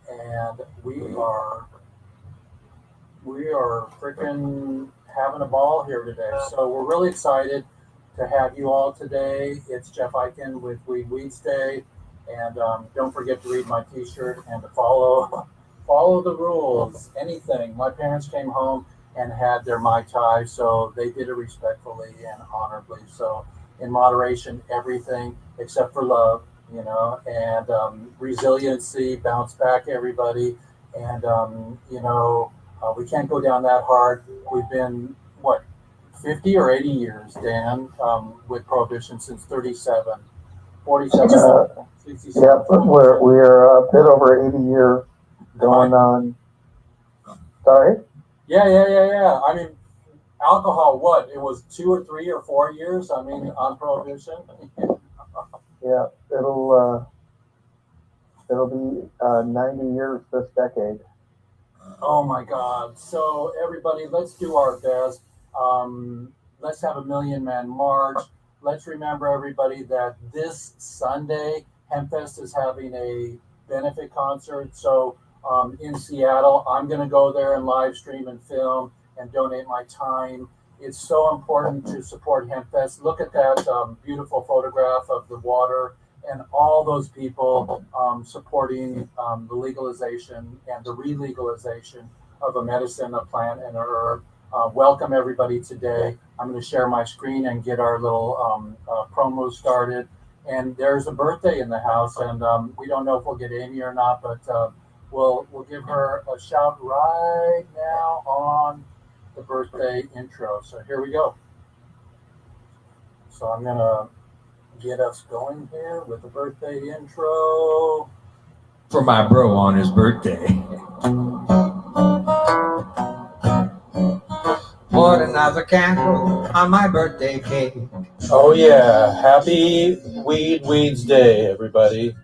and we are freaking having a ball here today. So we're really excited to have you all today. It's Jeff Eichen with Weeds Day, and don't forget to read my T-shirt and to follow the rules. Anything. My parents came home and had their Mai Tai, so they did it respectfully and honorably. So in moderation, everything except for love, and resiliency, bounce back, everybody, and we can't go down that hard. We've been what 50 or 80 years, Dan, with prohibition since 37, 47, Uh, 67. yeah, but we're a bit over 80 years going on. Sorry? Yeah. I mean, alcohol, what? It was 2 or 3 or 4 years, I mean, on prohibition. Yeah, it'll be 90 years this decade. Oh my God. So, everybody, let's do our best. Let's have a Million Man March. Let's remember, everybody, that this Sunday, Hempfest is having a benefit concert. So, in Seattle, I'm going to go there and live stream and film and donate my time. It's so important to support Hempfest. Look at that beautiful photograph of the water and all those people supporting the legalization and the re-legalization of a medicine, a plant, and a herb. Welcome everybody today. I'm going to share my screen and get our little promo started. And there's a birthday in the house, and we don't know if we'll get Amy or not, but we'll give her a shout right now on the birthday intro. So here we go. So I'm gonna get us going here with the birthday intro. For my bro on his birthday. Put another candle on my birthday cake. Oh yeah, happy Weeds Day, everybody.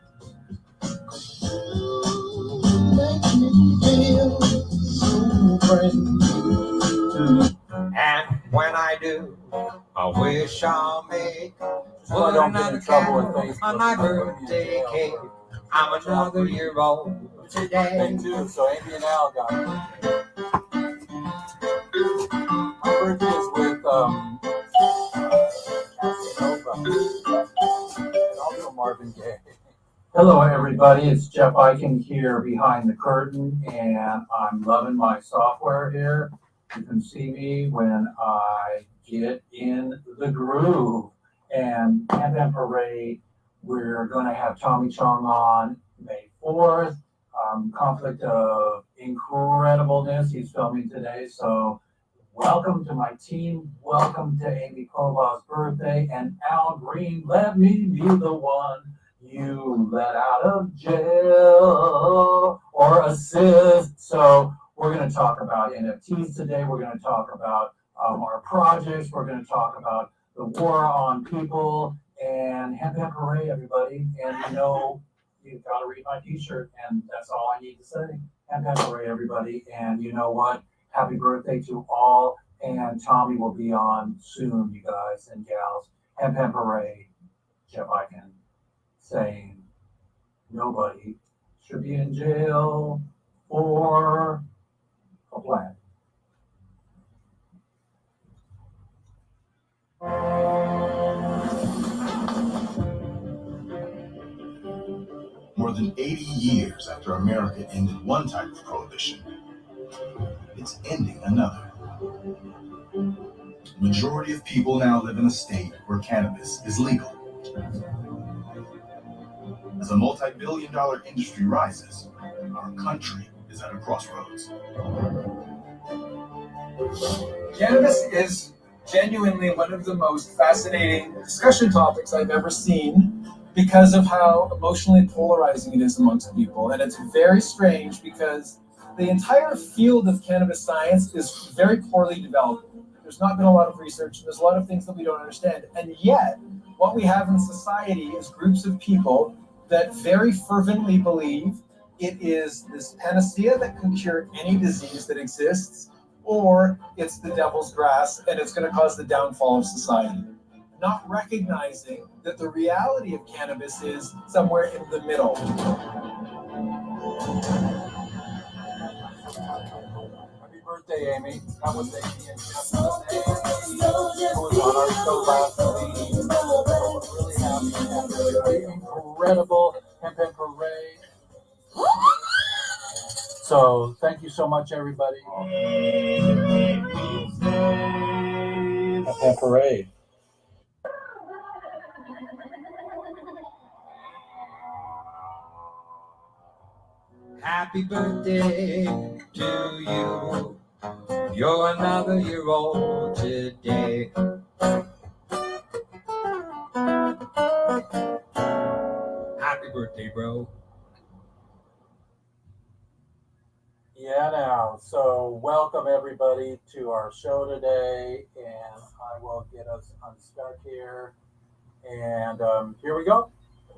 And when I do, I wish I'll make So I don't get another in trouble with candle Facebook on my birthday cake. I'm another year old today. Birthday too, so Amy and Al got it. My birthday is with Casanova and also Marvin Gaye. Hello everybody, it's Jeff Eichen here behind the curtain, and I'm loving my software here. You can see me when I get in the groove. And Hemp Parade, we're going to have Tommy Chong on May 4th. Conflict of Incredibleness, he's filming today. So welcome to my team. Welcome to Amy Kova's birthday. And Al Green, let me be the one you let out of jail or assist. So we're going to talk about NFTs today. We're going to talk about our projects. We're going to talk about the war on people and Hemp Parade, everybody. And you've got to read my T-shirt, and that's all I need to say. Hemp Parade, everybody. And you know what? Happy birthday to all. And Tommy will be on soon, you guys and gals. Hemp Parade, Jeff Eichen, saying nobody should be in jail for a plant. More than 80 years after America ended one type of prohibition, it's ending another. Majority of people now live in a state where cannabis is legal. As a multi-billion-dollar industry rises, our country is at a crossroads. Cannabis is genuinely one of the most fascinating discussion topics I've ever seen because of how emotionally polarizing it is amongst people. And it's very strange because the entire field of cannabis science is very poorly developed. There's not been a lot of research. There's a lot of things that we don't understand. And yet, what we have in society is groups of people that very fervently believe it is this panacea that can cure any disease that exists, or it's the devil's grass and it's going to cause the downfall of society. Not recognizing that the reality of cannabis is somewhere in the middle. birthday, Amy. That was Amy and Jeff today. Who was on our show last week. So we're really happy to have a really incredible Hemp Parade. So thank you so much, everybody. Hemp Parade. Happy birthday to you. You're another year old today. Happy birthday, bro. Yeah, now. So welcome everybody to our show today, and I will get us unstuck here. And here we go.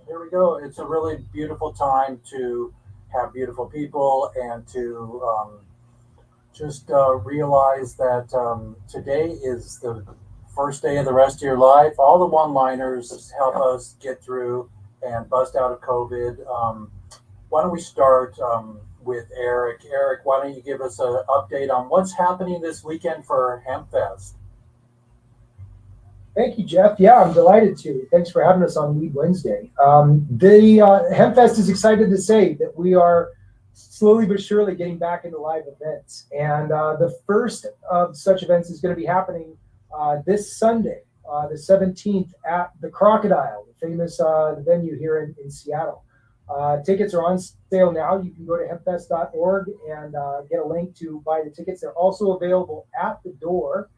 Here we go. It's a really beautiful time to have beautiful people and to just realize that today is the first day of the rest of your life. All the one-liners help us get through and bust out of COVID. Why don't we start with Eric? Eric, why don't you give us an update on what's happening this weekend for HempFest? Thank you, Jeff. Yeah, I'm delighted to. Thanks for having us on Weed Wednesday. The HempFest is excited to say that we are slowly but surely getting back into live events. And the first of such events is going to be happening this Sunday, the 17th at the Crocodile, the famous venue here in Seattle. Tickets are on sale now. You can go to hempfest.org and get a link to buy the tickets. They're also available at the door.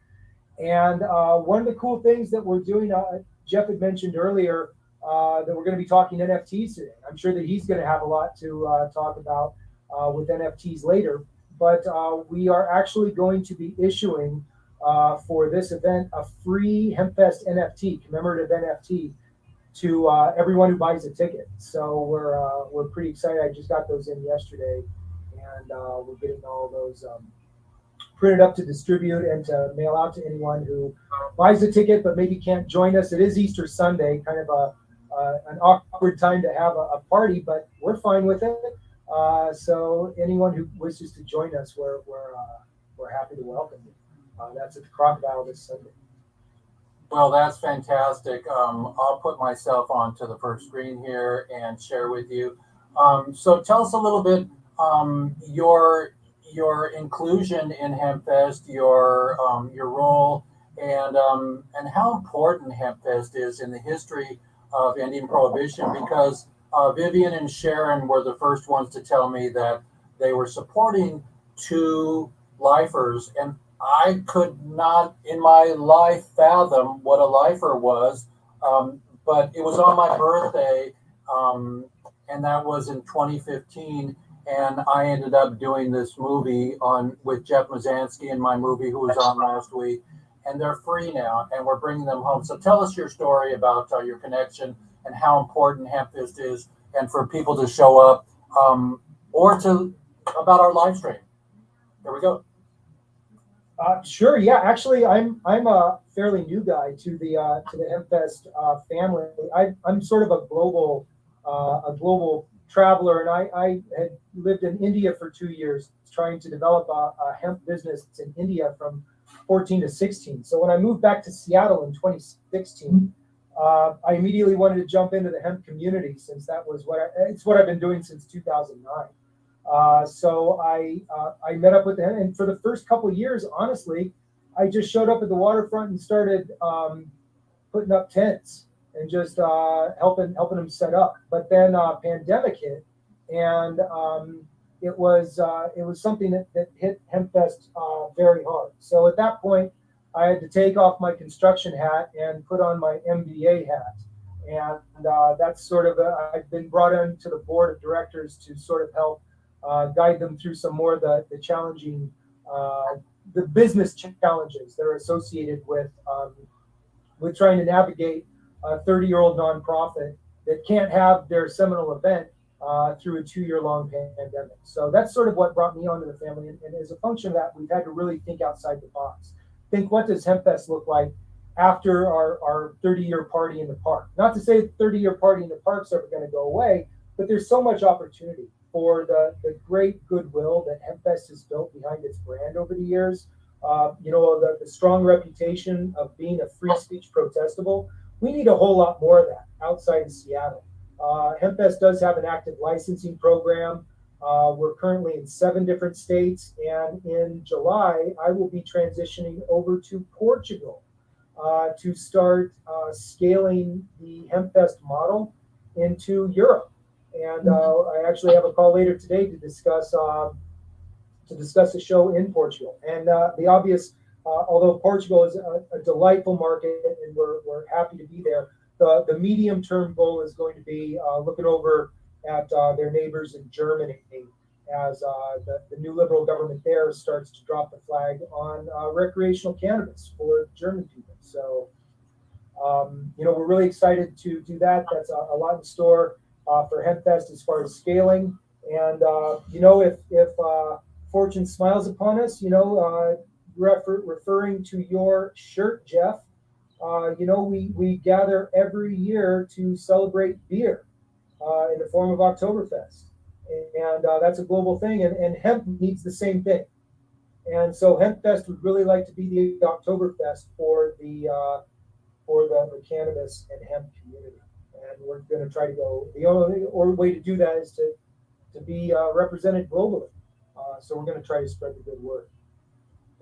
And one of the cool things that we're doing, Jeff had mentioned earlier that we're going to be talking NFTs today. I'm sure that he's going to have a lot to talk about with NFTs later. But we are actually going to be issuing for this event a free HempFest NFT, commemorative NFT, to everyone who buys a ticket. So we're pretty excited. I just got those in yesterday, and we're getting all those printed up to distribute and to mail out to anyone who buys a ticket but maybe can't join us. It is Easter Sunday, kind of an awkward time to have a party, but we're fine with it. So anyone who wishes to join us, we're happy to welcome you. That's at the Crocodile this Sunday. Well, that's fantastic. I'll put myself onto the first screen here and share with you. So tell us a little bit your inclusion in HempFest, your role, and how important HempFest is in the history of ending prohibition. Because Vivian and Sharon were the first ones to tell me that they were supporting two lifers, and I could not in my life fathom what a lifer was, but it was on my birthday, and that was in 2015, and I ended up doing this movie with Jeff Mazansky in my movie, who was on last week, and they're free now, and we're bringing them home. So tell us your story about your connection and how important HempFest is, and for people to show up, or about our live stream. Here we go. Sure. Yeah. Actually, I'm a fairly new guy to the HempFest family. I'm sort of a global traveler, and I had lived in India for 2 years, trying to develop a hemp business in India from 14 to 16. So when I moved back to Seattle in 2016, I immediately wanted to jump into the hemp community, since that was it's what I've been doing since 2009. So I met up with them, and for the first couple of years, honestly, I just showed up at the waterfront and started putting up tents and just helping them set up. But then pandemic hit, and it was something that hit HempFest very hard. So at that point, I had to take off my construction hat and put on my MBA hat, and that's sort of I've been brought in to the board of directors to sort of help guide them through some more of the challenging, the business challenges that are associated with trying to navigate a 30-year-old nonprofit that can't have their seminal event through a 2-year-long pandemic. So that's sort of what brought me onto the family. And as a function of that, we've had to really think outside the box. Think, what does HempFest look like after our 30-year party in the park? Not to say the 30-year party in the park's ever going to go away, but there's so much opportunity for the great goodwill that HempFest has built behind its brand over the years. The strong reputation of being a free speech protestable. We need a whole lot more of that outside of Seattle. HempFest does have an active licensing program. We're currently in 7 different states, and in July, I will be transitioning over to Portugal to start scaling the HempFest model into Europe. And I actually have a call later today to discuss a show in Portugal. And the obvious, although Portugal is a delightful market and we're happy to be there, the medium-term goal is going to be looking over at their neighbors in Germany as the new liberal government there starts to drop the flag on recreational cannabis for German people. So, we're really excited to do that. That's a lot in store for HempFest as far as scaling. And, if fortune smiles upon us, referring to your shirt, Jeff, we gather every year to celebrate beer in the form of Oktoberfest. And that's a global thing, and hemp needs the same thing. And so HempFest would really like to be the Oktoberfest for the cannabis and hemp community. And we're going to try to go, the only way to do that is to be represented globally. So we're going to try to spread the good word.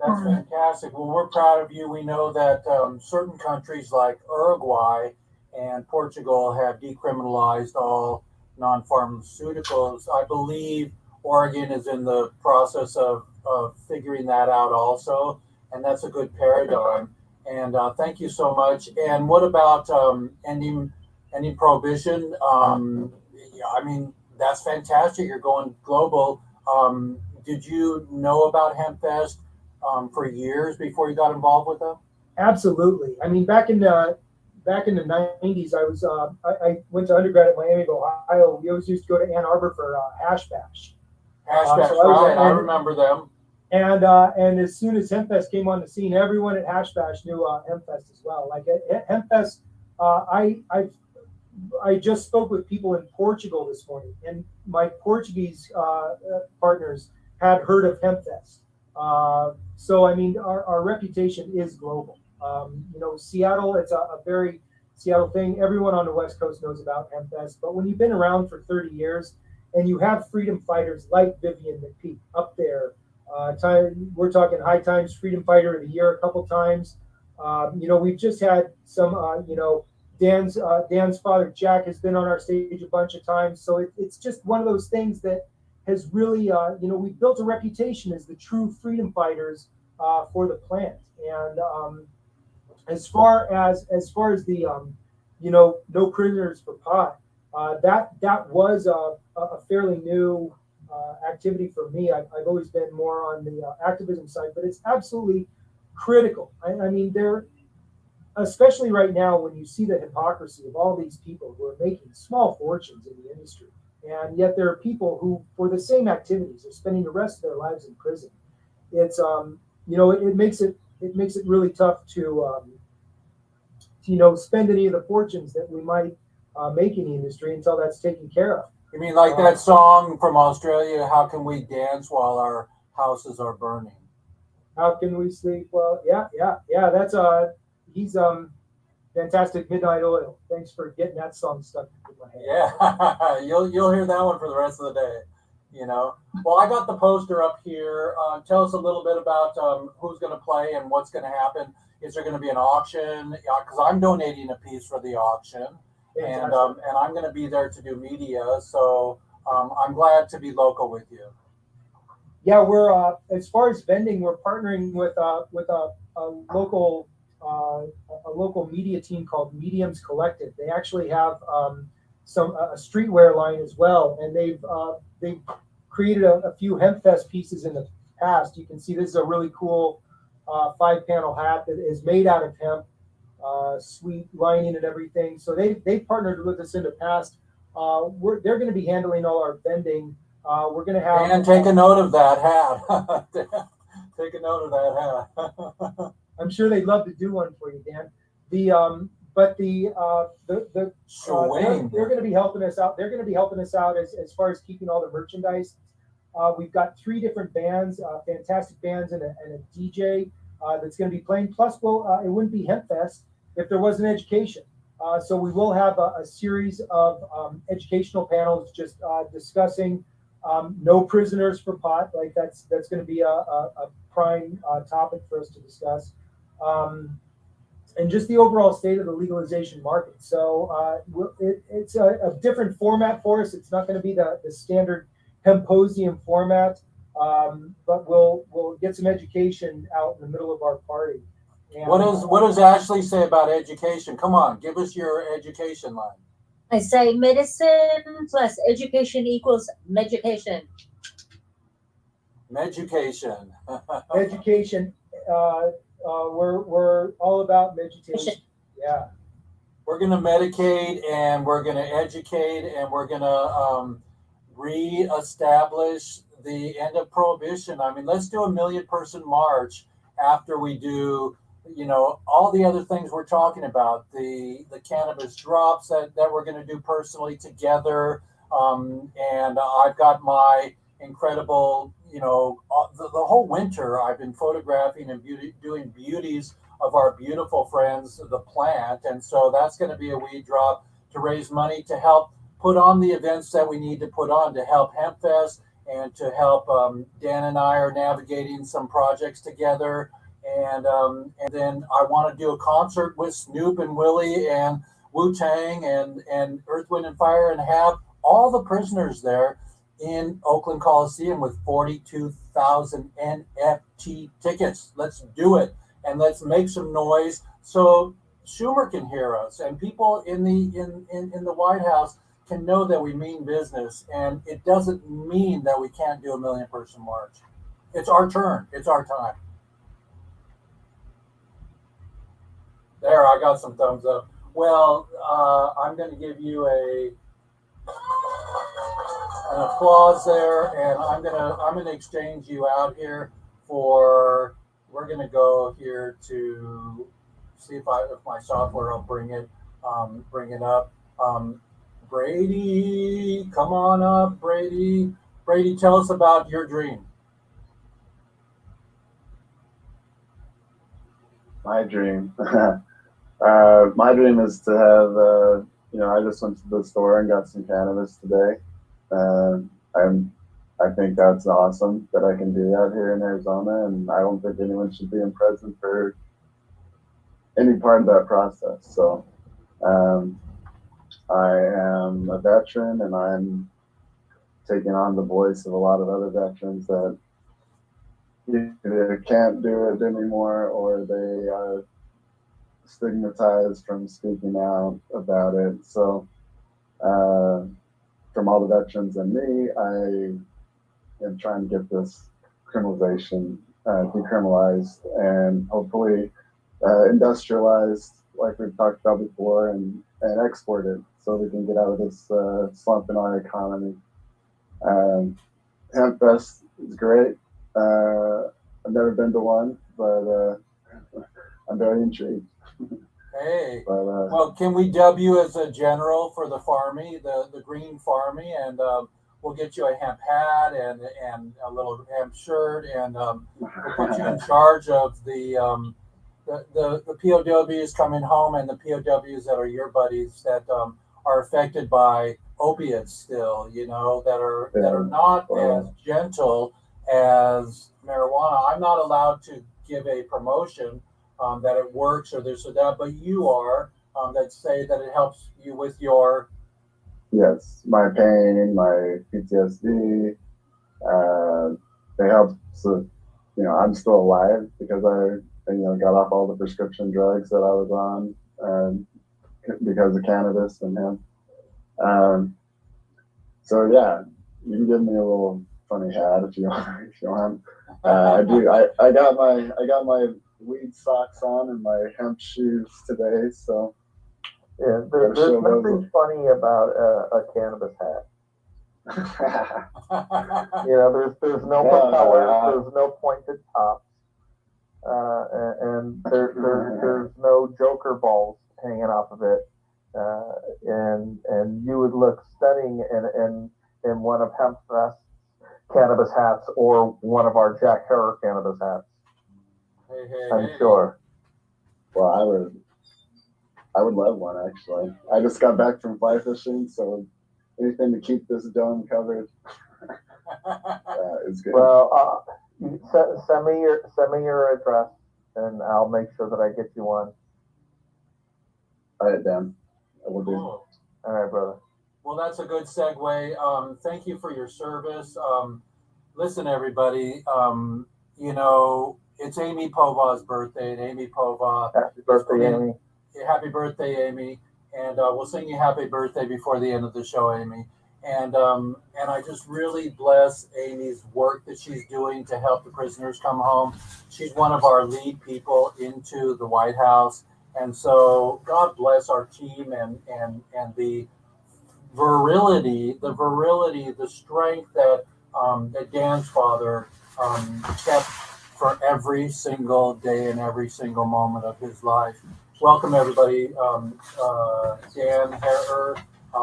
That's fantastic. Well, we're proud of you. We know that certain countries like Uruguay and Portugal have decriminalized all non-pharmaceuticals. I believe Oregon is in the process of figuring that out also, and that's a good paradigm. And thank you so much. And what about ending prohibition? That's fantastic. You're going global. Did you know about HempFest for years before you got involved with them? Absolutely. I mean, back in the 90s, I went to undergrad at Miami of Ohio. We always used to go to Ann Arbor for Hash Bash. I remember them. And as soon as HempFest came on the scene, everyone at Hash Bash knew HempFest as well. Like at HempFest, I just spoke with people in Portugal this morning, and my Portuguese partners had heard of HempFest. So I mean, our reputation is global. Seattle, it's a very Seattle thing. Everyone on the West Coast knows about HempFest, but when you've been around for 30 years and you have freedom fighters like Vivian McPeak up there, we're talking High Times Freedom Fighter of the Year a couple times. We've just had some, Dan's father, Jack, has been on our stage a bunch of times. So it's just one of those things that has really, we've built a reputation as the true freedom fighters for the plant. And as far as the, no prisoners for pot, that was a fairly new activity for me. I've always been more on the activism side, but it's absolutely critical. I mean, especially right now when you see the hypocrisy of all these people who are making small fortunes in the industry, and yet there are people who, for the same activities, are spending the rest of their lives in prison. It's it makes it really tough to spend any of the fortunes that we might make in the industry until that's taken care of. You mean like that song from Australia, How Can We Dance While Our Houses Are Burning? How can we sleep? Well, yeah. That's he's fantastic. Midnight Oil. Thanks for getting that song stuck in my head. Yeah, you'll hear that one for the rest of the day. Well, I got the poster up here. Tell us a little bit about who's going to play and what's going to happen. Is there going to be an auction? Because I'm donating a piece for the auction. And I'm going to be there to do media, so I'm glad to be local with you. Yeah, we're as far as vending, we're partnering with a local media team called Mediums Collective. They actually have a streetwear line as well, and they've created a few HempFest pieces in the past. You can see this is a really cool 5-panel hat that is made out of hemp. Sweet lining and everything. So they've partnered with us in the past. They're going to be handling all our vending. We're going to have. And take a note of that hat. Take a note of that hat. I'm sure they'd love to do one for you, Dan. but Swing. they're going to be helping us out. They're going to be helping us out as far as keeping all the merchandise. We've got 3 different bands, fantastic bands, and a DJ that's going to be playing. Plus, it wouldn't be Hemp Fest if there wasn't education. So we will have a series of educational panels just discussing no prisoners for pot. Like that's going to be a prime topic for us to discuss. And just the overall state of the legalization market. So it's a different format for us. It's not going to be the standard Hemposium format, but we'll get some education out in the middle of our party. And, What does Ashley say about education? Come on, give us your education line. I say medicine plus education equals medication. Education. Education. We're all about meditation. Yeah. We're going to medicate, and we're going to educate, and we're going to reestablish the end of prohibition. I mean, let's do a 1 million person march after we do, all the other things we're talking about, the cannabis drops that we're going to do personally together. And I've got my incredible, the whole winter I've been photographing and doing beauties of our beautiful friends, the plant. And so that's going to be a weed drop to raise money to help put on the events that we need to put on to help HempFest and to help Dan and I are navigating some projects together. And then I want to do a concert with Snoop and Willie and Wu-Tang and Earth, Wind, and Fire and have all the prisoners there in Oakland Coliseum with 42,000 NFT tickets. Let's do it, and let's make some noise so Schumer can hear us and people in the White House can know that we mean business. And it doesn't mean that we can't do a 1 million person march. It's our turn. It's our time. There, I got some thumbs up. Well, I'm going to give you an applause there, and I'm gonna exchange you out here for. We're gonna go here to see if my software will bring it up. Brady, come on up, Brady. Brady, tell us about your dream. My dream. My dream is to have, I just went to the store and got some cannabis today. I think that's awesome that I can do that here in Arizona, and I don't think anyone should be in prison for any part of that process. So I am a veteran, and I'm taking on the voice of a lot of other veterans that either can't do it anymore or they are stigmatized from speaking out about it. So from all the veterans and me, I am trying to get this criminalization decriminalized and hopefully industrialized, like we've talked about before, and exported so we can get out of this slump in our economy. HempFest is great. I've never been to one, but I'm very intrigued. Hey, But, well, can we dub you as a general for the farmy, the green farmy, and we'll get you a hemp hat and a little hemp shirt, and we'll put you in charge of the POWs coming home and the POWs that are your buddies that are affected by opiates still, that are not as gentle as marijuana. I'm not allowed to give a promotion that it works or this or that, but you are that say that it helps you with your my pain, my PTSD. They help. So, I'm still alive because I got off all the prescription drugs that I was on because of cannabis and hemp. So yeah, you can give me a little funny hat if you want. I do. I got my weed socks on and my hemp shoes today. So yeah, there's nothing funny about a cannabis hat. There's no propeller, there's no pointed tops, and there's no Joker balls hanging off of it, and you would look stunning in one of HempFest's cannabis hats or one of our Jack Herrer cannabis hats. I'm sure. Well, I would love one actually. I just got back from fly fishing, so anything to keep this dome covered is good. Well, send me your address, and I'll make sure that I get you one. All right, Dan. I will do. Cool. All right, brother. Well, that's a good segue. Thank you for your service. Listen, everybody, you know, it's Amy Povah's birthday, and Amy Povah. Happy birthday, Amy. Happy birthday, Amy. And we'll sing you happy birthday before the end of the show, Amy. And I just really bless Amy's work that she's doing to help the prisoners come home. She's one of our lead people into the White House. And so God bless our team and the virility, the strength that that Dan's father kept for every single day and every single moment of his life. Welcome, everybody. Dan Herrer,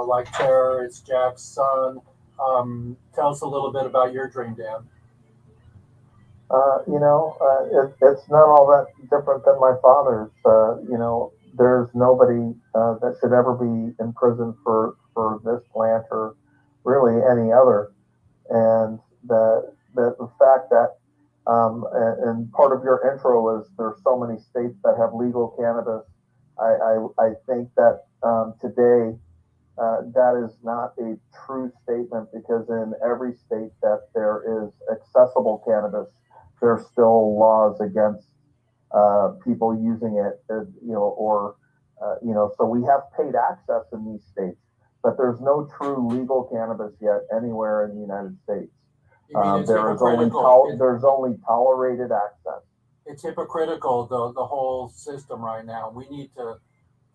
like Terror, it's Jack's son. Tell us a little bit about your dream, Dan. It's not all that different than my father's. There's nobody that should ever be in prison for this plant or really any other. And the fact that and part of your intro was there's so many states that have legal cannabis. I think that today that is not a true statement, because in every state that there is accessible cannabis, there's still laws against people using it, so we have paid access in these states, but there's no true legal cannabis yet anywhere in the United States. There's only tolerated access. It's hypocritical, the whole system right now. We need to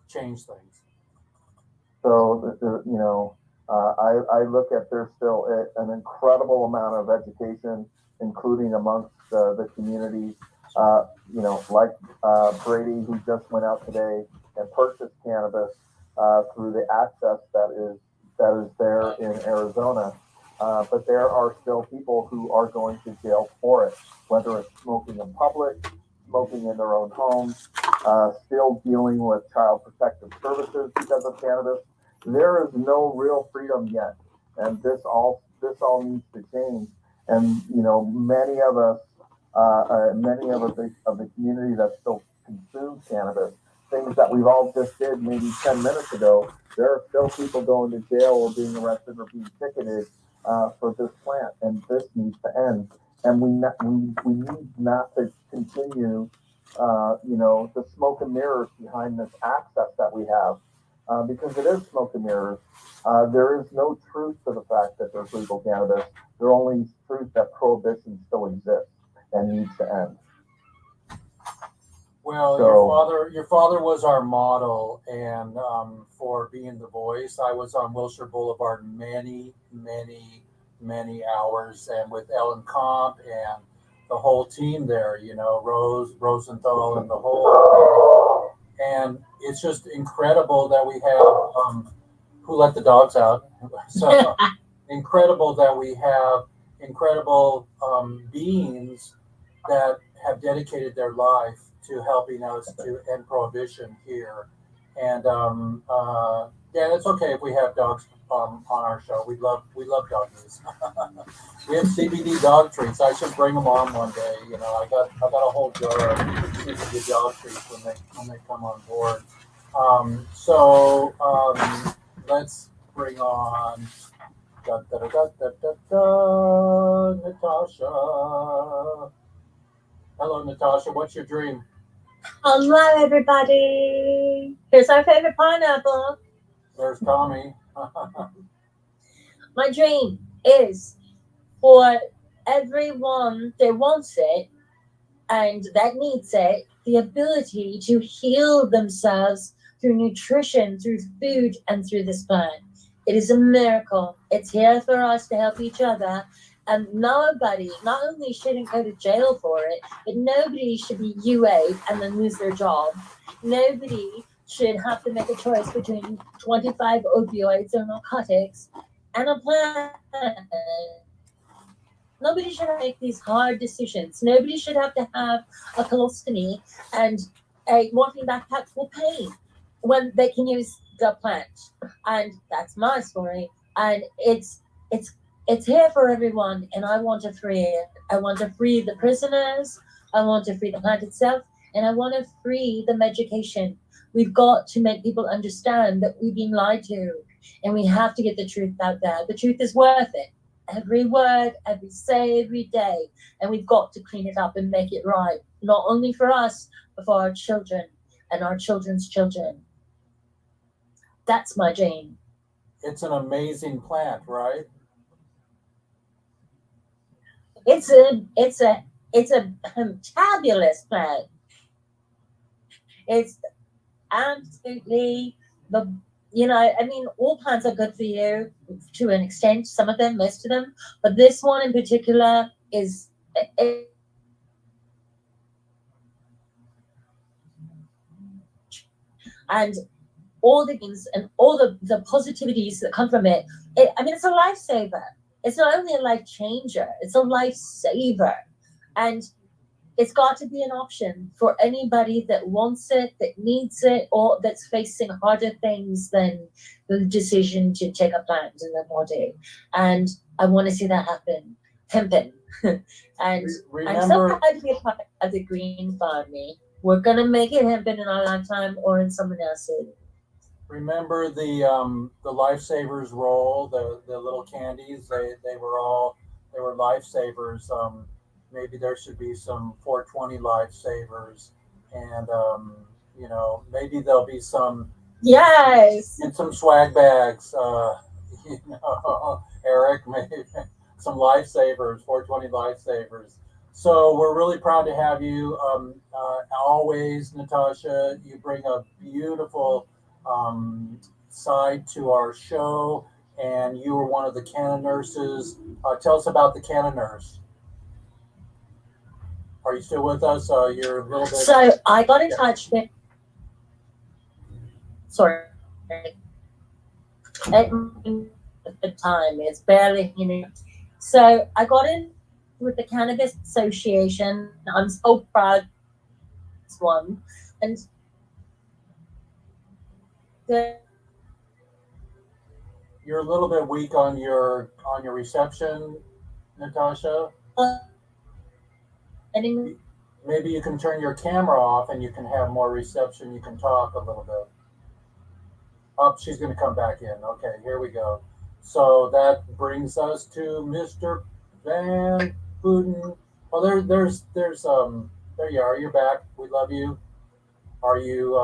change things. So, I look at there's still an incredible amount of education, including amongst the communities, like Brady, who just went out today and purchased cannabis through the access that is there in Arizona. But there are still people who are going to jail for it, whether it's smoking in public, smoking in their own homes, still dealing with child protective services because of cannabis. There is no real freedom yet, and this all needs to change. And many of us, many of the community that still consumes cannabis, things that we've all just did maybe 10 minutes ago, there are still people going to jail or being arrested or being ticketed for this plant, and this needs to end. And we need not to continue, the smoke and mirrors behind this access that we have, because it is smoke and mirrors. There is no truth to the fact that there's legal cannabis. There's only truth that prohibition still exists and needs to end. Well, your father was our model, and for being the voice. I was on Wilshire Boulevard many hours, and with Ellen Comp and the whole team there, Rose Rosenthal and the whole. And it's just incredible that we have Who Let the Dogs Out. So incredible that we have incredible beings that have dedicated their life to helping us to end prohibition here. And it's okay if we have dogs on our show. We love doggies. We have CBD dog treats. I should bring them on one day. I got a whole jar of CBD dog treats when they come on board. Let's bring on Natasha. Hello, Natasha. What's your dream? Hello, everybody. Here's our favorite pineapple. There's Tommy. My dream is for everyone that wants it and that needs it, the ability to heal themselves through nutrition, through food, and through this plant. It is a miracle. It's here for us to help each other. And nobody, not only shouldn't go to jail for it, but nobody should be UA'd and then lose their job. Nobody should have to make a choice between 25 opioids or narcotics and a plant. Nobody should have to make these hard decisions. Nobody should have to have a colostomy and a morphine backpack for pain when they can use the plant. And that's my story. And it's here for everyone, and I want to free it. I want to free the prisoners. I want to free the plant itself, and I want to free the medication. We've got to make people understand that we've been lied to, and we have to get the truth out there. The truth is worth it. Every word, every say, every day. And we've got to clean it up and make it right, not only for us, but for our children and our children's children. That's my dream. It's an amazing plant, right? It's a fabulous plant. It's absolutely all plants are good for you to an extent, some of them, most of them, but this one in particular is and all the things and all the positivities that come from it. It's a lifesaver. It's not only a life changer, it's a lifesaver. And it's got to be an option for anybody that wants it, that needs it, or that's facing harder things than the decision to take a plant in their body. And I want to see that happen. Hempen. And Remember, I'm so proud to be a part of the Green Army. We're going to make it hempen in our lifetime or in someone else's. remember the lifesavers roll, the little candies. They were lifesavers. Maybe there should be some 420 lifesavers, and maybe there'll be some and some swag bags. Eric, maybe some lifesavers, 420 lifesavers. So we're really proud to have you. Always, Natasha, you bring a beautiful side to our show, and you were one of the Canna nurses. Tell us about the Canna nurse. Are you still with us? You're a little bit. So I got in touch with. Sorry. At the time, it's barely, So I got in with the Cannabis Association. I'm so proud. This one, and you're a little bit weak on your reception, Natasha. Maybe you can turn your camera off and you can have more reception. You can talk a little bit. Oh, she's going to come back in. Okay, here we go. So that brings us to Mr. Van Booten. Oh, there you are. You're back. We love you. Are you?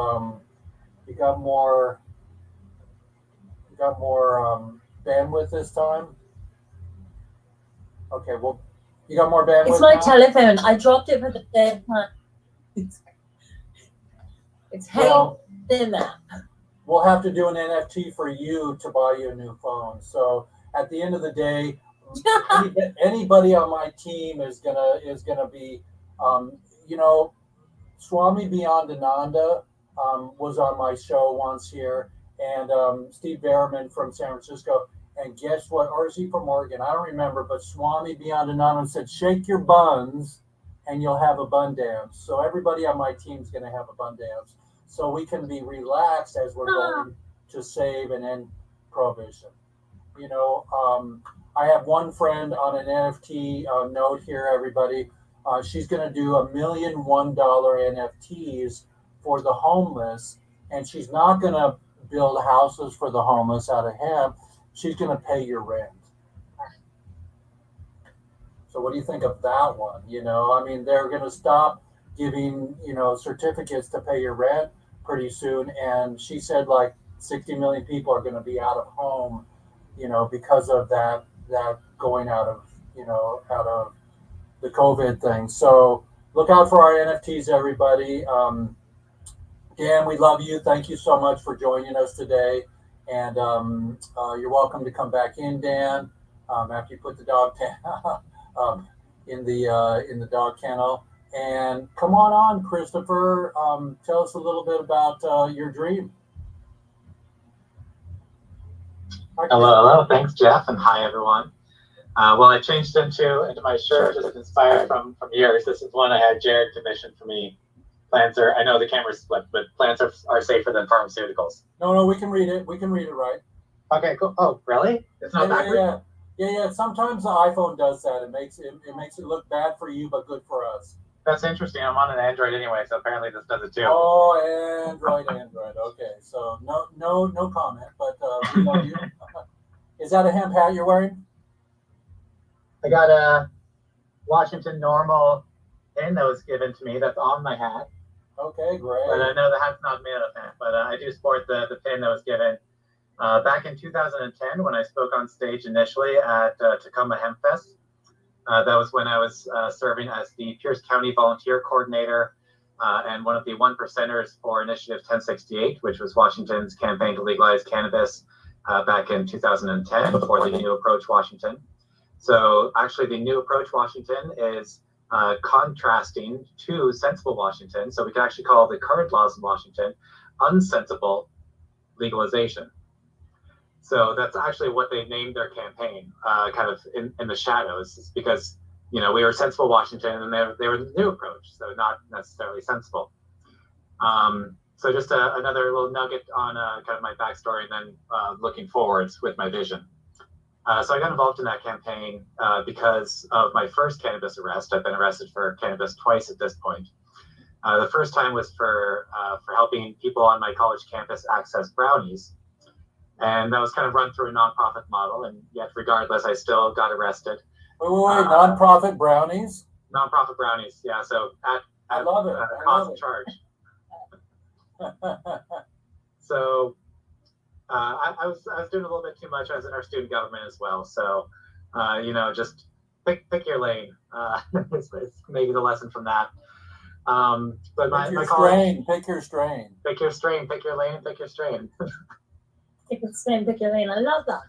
You got more bandwidth this time? Okay, well, you got more bandwidth. It's my now? telephone. I dropped it for the third time. It's hanging in there. We'll have to do an NFT for you to buy you a new phone. So at the end of the day, anybody on my team is gonna be, Swami Beyond Ananda was on my show once here, and Steve Behrman from San Francisco. And guess what? Or is he from Oregon? I don't remember. But Swami Beyond Ananda said, "Shake your buns, and you'll have a bun dance." So everybody on my team is going to have a bun dance, so we can be relaxed as we're going to save and end prohibition. I have one friend on an NFT note here, everybody. She's going to do $1 million NFTs for the homeless, and she's not going to build houses for the homeless out of hemp. She's going to pay your rent. So what do you think of that one? They're going to stop giving, certificates to pay your rent pretty soon. And she said like 60 million people are going to be out of home, because of that going out of the COVID thing. So look out for our NFTs, everybody. Dan, we love you. Thank you so much for joining us today. And you're welcome to come back in, Dan, after you put the dog in the dog kennel. And come on, Christopher. Tell us a little bit about your dream. Hello. Thanks, Jeff, and hi, everyone. Well, I changed into my shirt just inspired from yours. This is one I had Jared commission for me. Plants are, I know the camera's split, but plants are safer than pharmaceuticals. No, we can read it. We can read it right. Okay, cool. Oh, really? It's not backwards? Yeah. Sometimes the iPhone does that. It makes it look bad for you, but good for us. That's interesting. I'm on an Android anyway, so apparently this does it too. Oh, Android. Okay, so no comment, but we love you. Is that a hemp hat you're wearing? I got a Washington normal pin that was given to me that's on my hat. Okay, great. But I know the hat's not made of hemp, but I do sport the pin that was given. Back in 2010, when I spoke on stage initially at Tacoma Hemp Fest, that was when I was serving as the Pierce County Volunteer Coordinator and one of the 1%ers for Initiative 1068, which was Washington's campaign to legalize cannabis back in 2010 before the New Approach Washington. So actually the New Approach Washington is contrasting to Sensible Washington. So we can actually call the current laws in Washington unsensible legalization. So that's actually what they named their campaign, kind of in the shadows. It's because, we were Sensible Washington and they were the New Approach, so not necessarily sensible. So just another little nugget on kind of my backstory and then looking forwards with my vision. So I got involved in that campaign because of my first cannabis arrest. I've been arrested for cannabis twice at this point. The first time was for helping people on my college campus access brownies. And that was kind of run through a nonprofit model, and yet regardless, I still got arrested. Wait, nonprofit brownies? Nonprofit brownies, yeah. So I love it. Cost of charge. So I was doing a little bit too much. I was in our student government as well. So just pick your lane. It's maybe the lesson from that. But my college, pick your strain. Pick your strain. Pick your lane. Pick your strain. Pick your lane. I love that.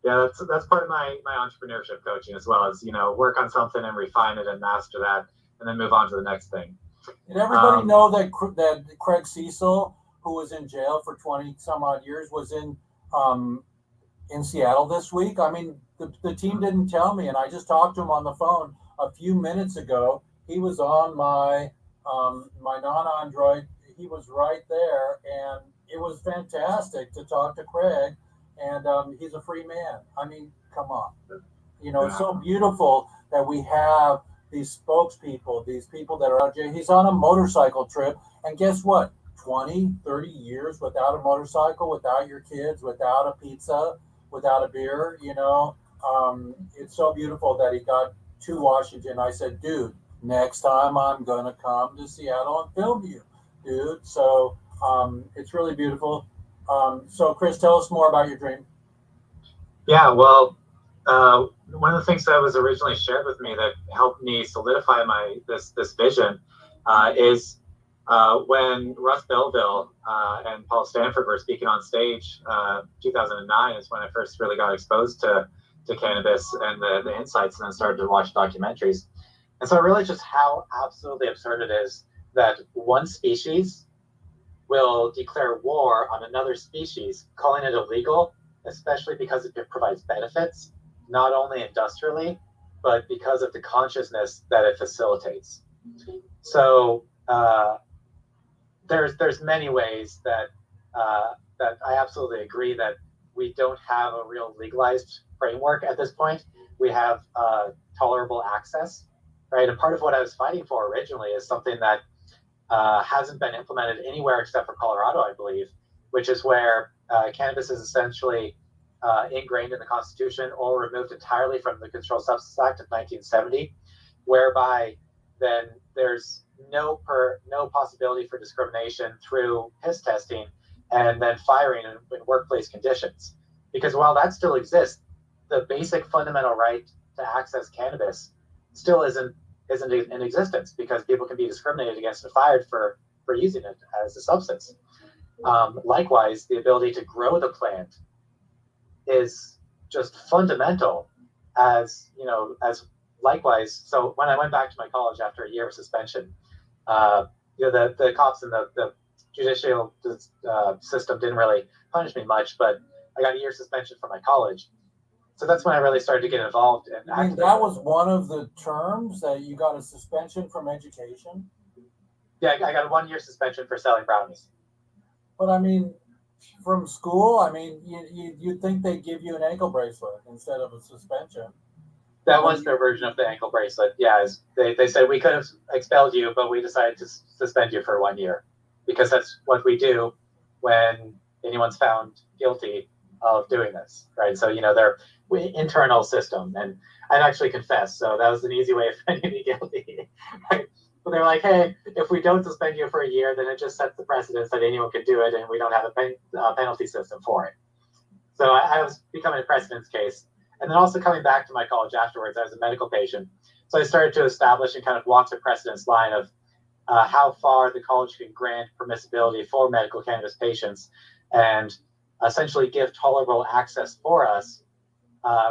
Yeah, that's part of my entrepreneurship coaching as well, as work on something and refine it and master that, and then move on to the next thing. Did everybody know that Craig Cecil, who was in jail for 20 some odd years, was in Seattle this week? I mean, the team didn't tell me, and I just talked to him on the phone a few minutes ago. He was on my non-Android. He was right there, and it was fantastic to talk to Craig, and he's a free man. I mean, come on. It's so beautiful that we have these spokespeople, these people that are out there. He's on a motorcycle trip, and guess what? 20, 30 years without a motorcycle, without your kids, without a pizza, without a beer, it's so beautiful that he got to Washington. I said, dude, next time I'm going to come to Seattle and film you, dude. So it's really beautiful. So Chris, tell us more about your dream. Yeah, well, one of the things that was originally shared with me that helped me solidify this vision is when Russ Belville and Paul Stanford were speaking on stage. 2009 is when I first really got exposed to cannabis and the insights, and then started to watch documentaries. And so I realized just how absolutely absurd it is that one species will declare war on another species, calling it illegal, especially because it provides benefits, not only industrially, but because of the consciousness that it facilitates. So there's many ways that I absolutely agree that we don't have a real legalized framework at this point. We have tolerable access, right? And part of what I was fighting for originally is something that hasn't been implemented anywhere except for Colorado, I believe, which is where cannabis is essentially ingrained in the Constitution or removed entirely from the Controlled Substances Act of 1970, whereby then there's no possibility for discrimination through piss testing and then firing in workplace conditions. Because while that still exists, the basic fundamental right to access cannabis still isn't in existence, because people can be discriminated against and fired for using it as a substance. Likewise, the ability to grow the plant is just fundamental as likewise, so when I went back to my college after a year of suspension, the cops and the judicial system didn't really punish me much, but I got a year suspension from my college. So that's when I really started to get involved in I mean, that was one of the terms that you got a suspension from education? Yeah, I got a 1 year suspension for selling brownies. But I mean, from school, I mean, you'd think they'd give you an ankle bracelet instead of a suspension. That was their version of the ankle bracelet. Yeah, they said we could have expelled you, but we decided to suspend you for 1 year because that's what we do when anyone's found guilty of doing this, right? So, their internal system. And I'd actually confessed, so that was an easy way of finding me guilty, right? But they're like, hey, if we don't suspend you for a year, then it just sets the precedence that anyone could do it, and we don't have a penalty system for it. So I was becoming a precedence case. And then also coming back to my college afterwards, I was a medical patient. So I started to establish and kind of walk the precedence line of how far the college can grant permissibility for medical cannabis patients and essentially give tolerable access for us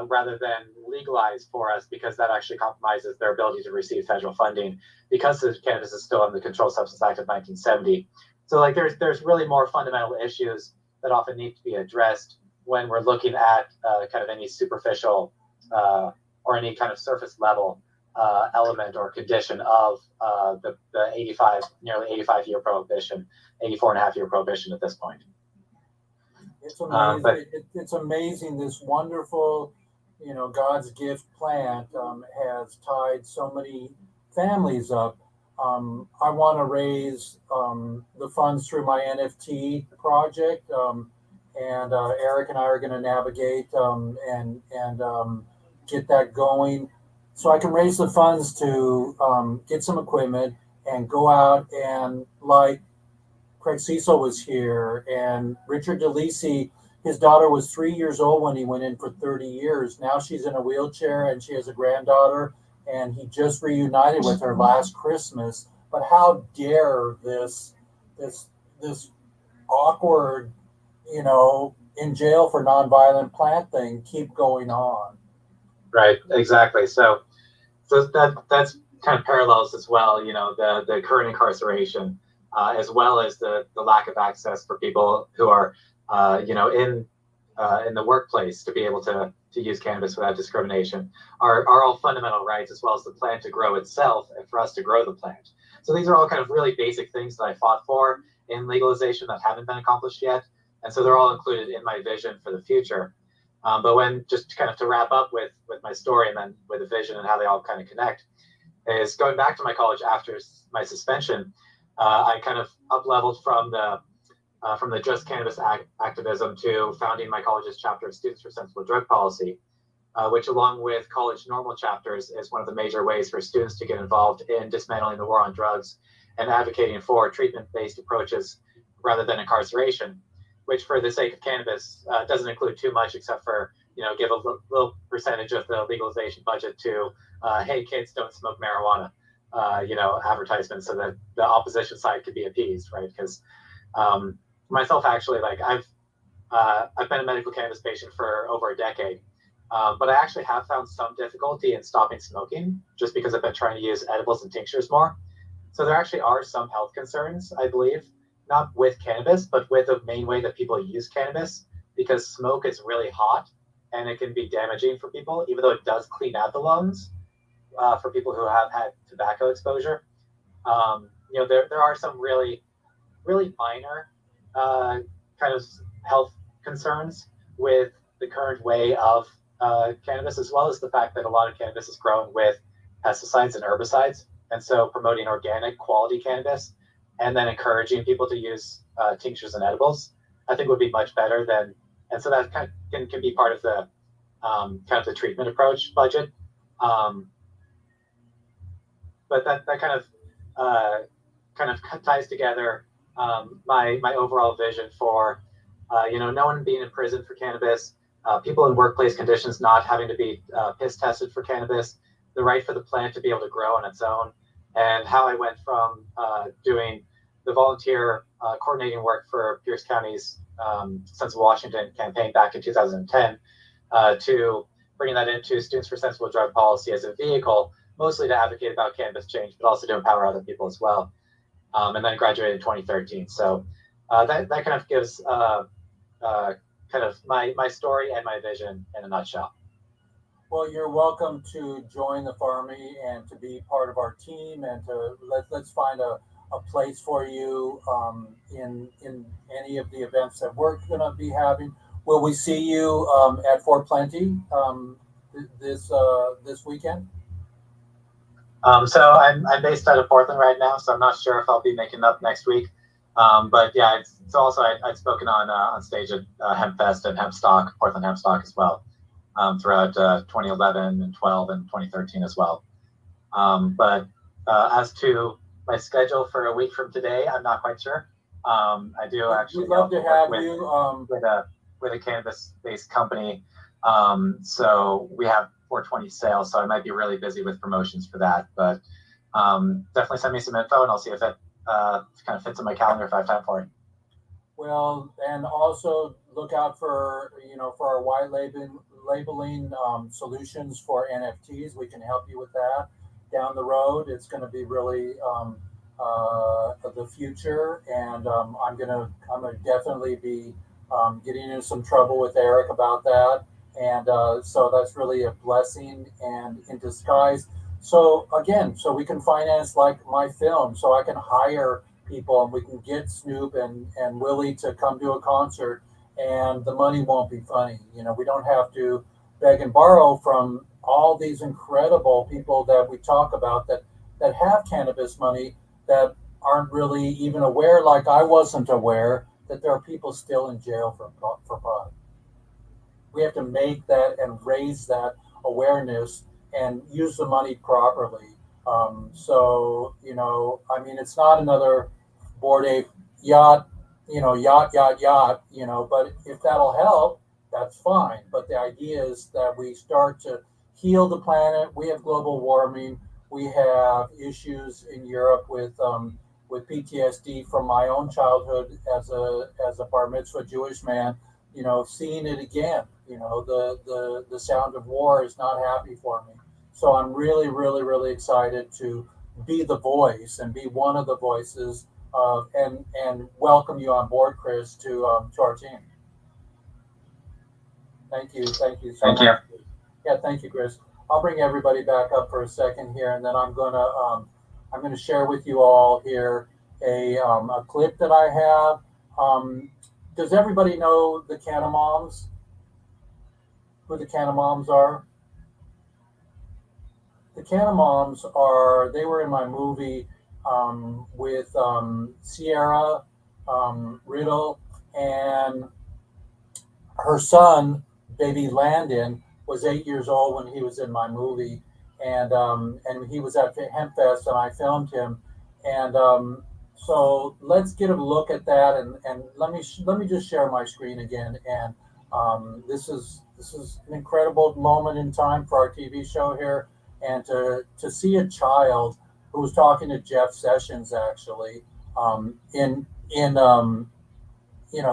rather than legalize for us, because that actually compromises their ability to receive federal funding because the cannabis is still in the Controlled Substance Act of 1970. So like there's really more fundamental issues that often need to be addressed when we're looking at kind of any superficial or any kind of surface level element or condition of the nearly 85 year prohibition, 84 and a half year prohibition at this point. It's amazing. It's amazing. This wonderful, God's gift plant has tied so many families up. I want to raise the funds through my NFT project, and Eric and I are going to navigate and get that going, so I can raise the funds to get some equipment and go out and like Craig Cecil was here, and Richard DeLisi, his daughter was 3 years old when he went in for 30 years. Now she's in a wheelchair and she has a granddaughter, and he just reunited with her last Christmas. But how dare this awkward, in jail for nonviolent plant thing keep going on? Right, exactly. So that's kind of parallels as well, the current incarceration. As well as the lack of access for people who are, in the workplace to be able to use cannabis without discrimination are all fundamental rights, as well as the plant to grow itself and for us to grow the plant. So these are all kind of really basic things that I fought for in legalization that haven't been accomplished yet. And so they're all included in my vision for the future. But when just kind of to wrap up with my story and then with the vision and how they all kind of connect is going back to my college after my suspension. I kind of up-leveled from the Just Cannabis activism to founding my college's chapter of Students for Sensible Drug Policy, which along with college normal chapters is one of the major ways for students to get involved in dismantling the war on drugs and advocating for treatment-based approaches rather than incarceration, which for the sake of cannabis doesn't include too much except for, give a little percentage of the legalization budget to, hey, kids, don't smoke marijuana. Advertisements so that the opposition side could be appeased, right? Because myself, actually, like I've been a medical cannabis patient for over a decade, but I actually have found some difficulty in stopping smoking just because I've been trying to use edibles and tinctures more. So there actually are some health concerns, I believe, not with cannabis, but with the main way that people use cannabis, because smoke is really hot and it can be damaging for people, even though it does clean out the lungs. For people who have had tobacco exposure, there are some really, really minor kind of health concerns with the current way of cannabis, as well as the fact that a lot of cannabis is grown with pesticides and herbicides. And so promoting organic quality cannabis and then encouraging people to use tinctures and edibles, I think would be much better than, and so that kind of can be part of the kind of the treatment approach budget. But that kind of ties together my overall vision for no one being in prison for cannabis, people in workplace conditions not having to be piss tested for cannabis, the right for the plant to be able to grow on its own, and how I went from doing the volunteer coordinating work for Pierce County's Sense of Washington campaign back in 2010 to bringing that into Students for Sensible Drug Policy as a vehicle, mostly to advocate about cannabis change, but also to empower other people as well. And then graduated in 2013. So that kind of gives kind of my story and my vision in a nutshell. Well, you're welcome to join the Farmy and to be part of our team, and to let's find a place for you in any of the events that we're going to be having. Will we see you at Fort Plenty this weekend? So I'm based out of Portland right now, so I'm not sure if I'll be making up next week. But yeah, it's also I'd spoken on stage at HempFest and Hempstock, Portland Hempstock as well, throughout 2011 and 12 and 2013 as well. But as to my schedule for a week from today, I'm not quite sure. I do actually We'd love to have with, you with a cannabis-based company. So we have 420 sales, so I might be really busy with promotions for that. But definitely send me some info, and I'll see if it kind of fits in my calendar if I have time for it. Well, and also look out for our white labeling solutions for NFTs. We can help you with that down the road. It's going to be really the future, and I'm gonna definitely be getting into some trouble with Eric about that, and so that's really a blessing and in disguise. So again, so we can finance like my film, so I can hire people and we can get Snoop and Willie to come to a concert, and the money won't be funny. We don't have to beg and borrow from all these incredible people that we talk about that have cannabis money that aren't really even aware, like I wasn't aware, that there are people still in jail for pot. We have to make that and raise that awareness and use the money properly. So, it's not another Bored Ape yacht, yacht, but if that'll help, that's fine. But the idea is that we start to heal the planet. We have global warming. We have issues in Europe with PTSD from my own childhood as a bar mitzvah Jewish man. Seeing it again. The sound of war is not happy for me. So I'm really, really, really excited to be the voice and be one of the voices and welcome you on board, Chris, to our team. Thank you so much. Yeah, thank you, Chris. I'll bring everybody back up for a second here, and then I'm gonna share with you all here a clip that I have. Does everybody know the Cannabis? Who the Cannabis are? The Cannabis they were in my movie with Sierra Riddle, and her son, baby Landon, was 8 years old when he was in my movie, and he was at HempFest, and I filmed him, and so let's get a look at that, and let me just share my screen again, and this is an incredible moment in time for our TV show here, and to see a child who was talking to Jeff Sessions actually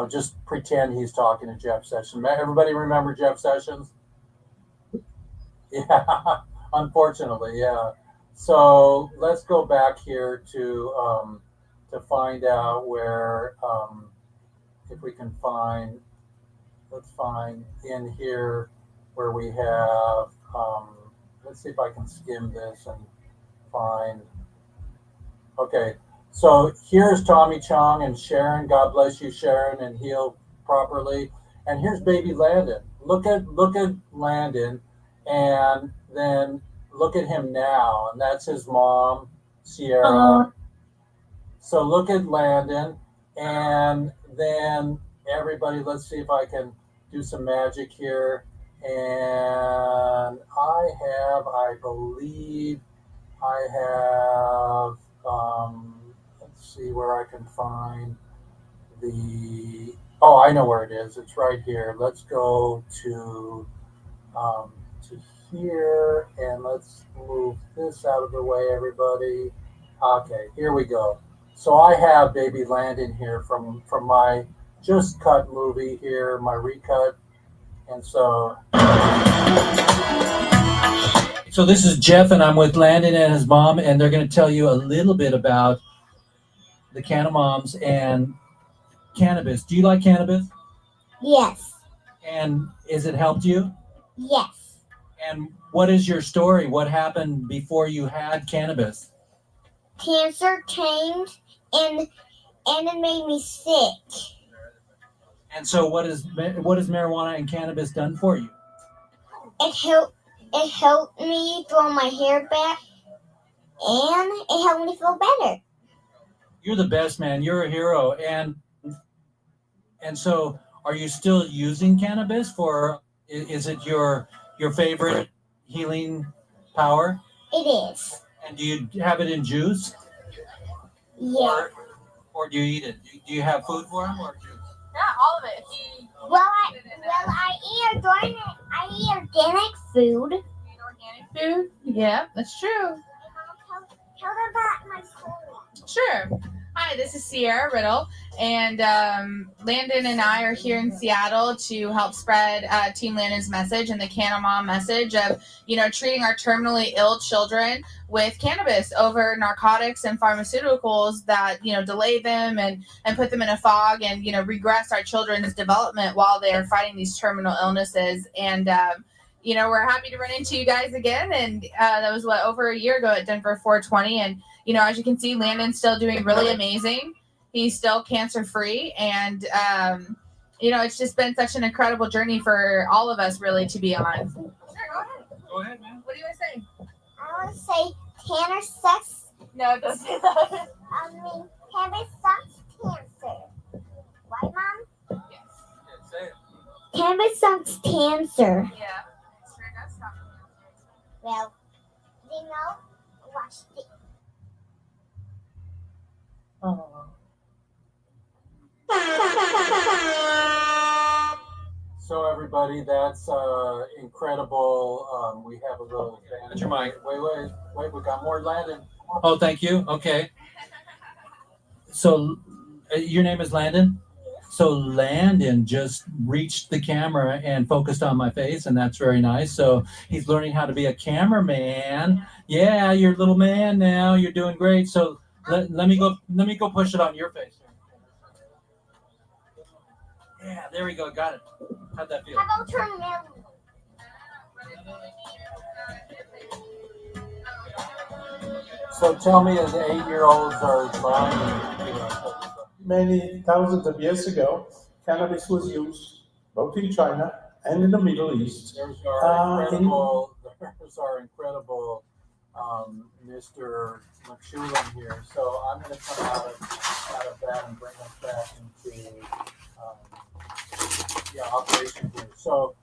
just pretend he's talking to Jeff Sessions. Everybody remember Jeff Sessions? Yeah, unfortunately, yeah. So let's go back here to find out where if we can find. Let's find in here where we have. Let's see if I can skim this and find. Okay, so here's Tommy Chong and Sharon. God bless you, Sharon, and heal properly. And here's baby Landon. Look at Landon, and then look at him now, and that's his mom, Sierra. So look at Landon, and then everybody. Let's see if I can do some magic here. And I believe I have. Let's see where I can find the. Oh, I know where it is. It's right here. Let's go to here, and let's move this out of the way, everybody. Okay, here we go. So I have baby Landon here from my just cut movie here, my recut, and so. So this is Jeff, and I'm with Landon and his mom, and they're going to tell you a little bit about the Canamoms and cannabis. Do you like cannabis? Yes. And has it helped you? Yes. And what is your story? What happened before you had cannabis? Cancer came and it made me sick. And so what has marijuana and cannabis done for you? It helped me grow my hair back and it helped me feel better. You're the best, man. You're a hero. And so are you still using cannabis for, is it your favorite healing power? It is. And do you have it in juice? Yeah. Or do you eat it? Do you have food for him or juice? Yeah, all of it. Well, I eat organic food. Organic food? Yeah, that's true. Tell them about my school. Sure. Hi, this is Sierra Riddle, and Landon and I are here in Seattle to help spread Team Landon's message and the Canamom message of, treating our terminally ill children with cannabis over narcotics and pharmaceuticals that, delay them and put them in a fog and, regress our children's development while they are fighting these terminal illnesses. And, we're happy to run into you guys again. And that was over a year ago at Denver 420. And, as you can see, Landon's still doing really amazing. He's still cancer-free. And, it's just been such an incredible journey for all of us, really, to be on. Sure, go ahead. Go ahead, man. What do you want to say? I want to say Tanner sucks. No, don't say that. Cannabis sucks cancer. Right, Mom? Yes. Yeah, say it. Cannabis sucks cancer. Yeah. It sure does stop cancer. Well, watch the. So everybody, that's incredible. We have a little advantage. Your mic. Wait. We got more Landon. Oh, thank you. Okay. So your name is Landon? So Landon just reached the camera and focused on my face, and that's very nice. So he's learning how to be a cameraman. Yeah, you're a little man now. You're doing great. So let me go push it on your face. Yeah, there we go. Got it. How'd that feel? How about turn milk? So tell me, as 8-year-olds are buying, Many thousands of years ago, cannabis was used both in China and in the Middle East. There's our incredible Mr. McShulam here. So I'm going to come out of that and bring us back into operation here. So